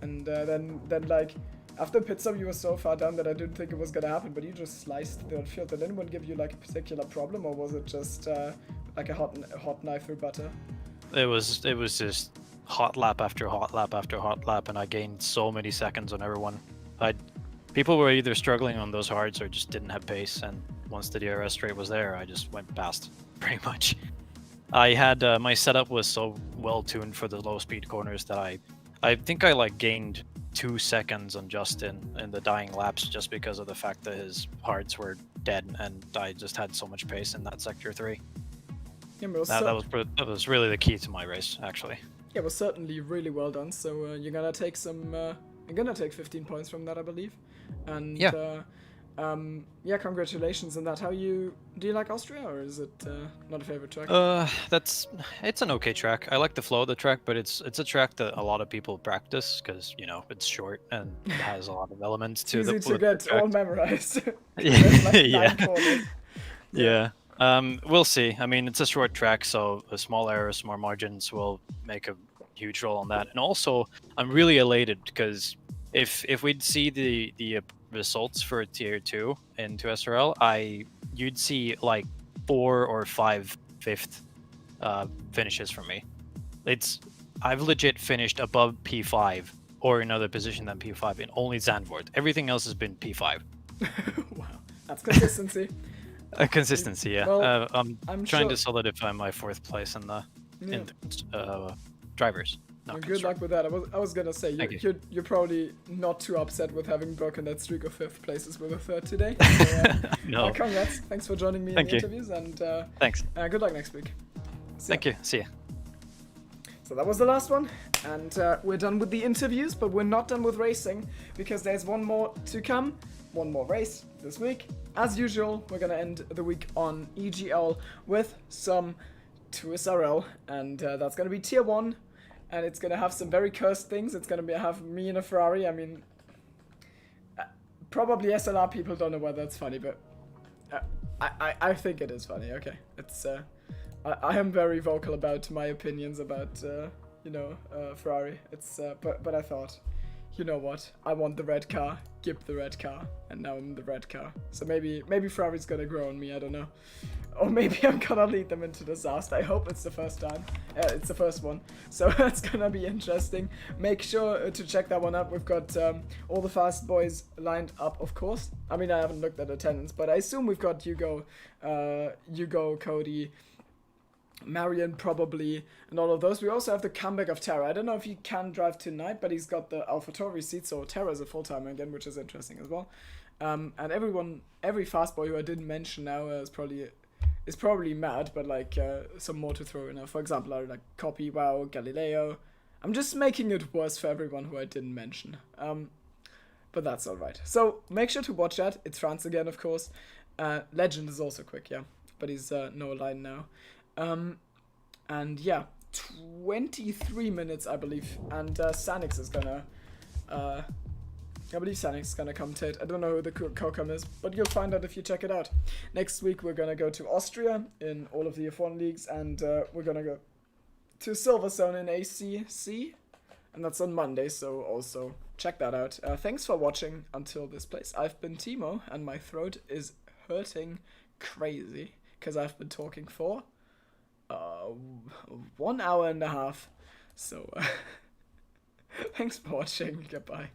and then like after pit stop you were so far down that I didn't think it was gonna happen, but you just sliced the field. Did anyone give you like a particular problem, or was it just like a hot knife through butter? It was just hot lap after hot lap after hot lap, and I gained so many seconds on everyone. People were either struggling on those hards or just didn't have pace, and once the DRS straight was there, I just went past, pretty much. I had my setup was so well tuned for the low speed corners that I think I like gained 2 seconds on Justin in the dying laps just because of the fact that his hards were dead, and I just had so much pace in that sector 3. Yeah, That was really the key to my race, actually. Yeah, it was certainly really well done. So you're gonna take 15 points from that, I believe. And Yeah. yeah, congratulations on that. Do you like Austria, or is it not a favorite track? It's an okay track. I like the flow of the track, but it's a track that a lot of people practice because it's short and it has a lot of elements to Easy the to get all memorized. Yeah. 9 corners. Yeah. We'll see. I mean, it's a short track, so small errors, small margins will make a huge role on that. And also, I'm really elated because if we'd see the results for tier 2 into SRL, you'd see like 4 or 5 fifth finishes for me. I've legit finished above P5 or another position than P5 in only Zandvoort. Everything else has been P5. Wow, that's consistency. Consistency, yeah. Well, I'm trying to solidify my 4th place in the drivers. Well, good luck with that. I was gonna say you're probably not too upset with having broken that streak of 5th places with a 3rd today. So, no. Congrats. Thanks for joining me in the interviews, and thanks. Good luck next week. Thank you. See ya. So that was the last one, and we're done with the interviews, but we're not done with racing because there's one more to come, one more race this week. As usual, we're gonna end the week on EGL with some 2SRL, and that's gonna be tier 1, and it's gonna have some very cursed things. It's gonna have me in a Ferrari. I mean, probably SLR people don't know why that's funny, but I think it is funny. Okay, it's I am very vocal about my opinions about Ferrari. It's but I thought, you know what? I want the red car. Give the red car, and now I'm the red car. So maybe Ferrari's gonna grow on me. I don't know, or maybe I'm gonna lead them into disaster. I hope it's the first time. It's the first one, so that's gonna be interesting. Make sure to check that one out. We've got all the fast boys lined up, of course. I mean, I haven't looked at attendance, but I assume we've got Hugo, Cody, Marion probably, and all of those. We also have the comeback of Terra. I don't know if he can drive tonight, but he's got the AlphaTauri seat, so Terra is a full-timer again, which is interesting as well. And every fast boy who I didn't mention now is probably mad, but like some more to throw in. For example, I like Copy, Wow, Galileo. I'm just making it worse for everyone who I didn't mention. But that's alright. So make sure to watch that. It's France again, of course. Legend is also quick, yeah, but he's no line now. And yeah, 23 minutes, I believe, and Sanix is gonna, I believe Sanix is gonna commentate. I don't know who the co-com is, but you'll find out if you check it out. Next week, we're gonna go to Austria in all of the F1 leagues, and we're gonna go to Silverstone in ACC, and that's on Monday, so also check that out. Thanks for watching until this place. I've been Timo, and my throat is hurting crazy, because I've been talking for 1 hour and a half. So, thanks for watching. Goodbye.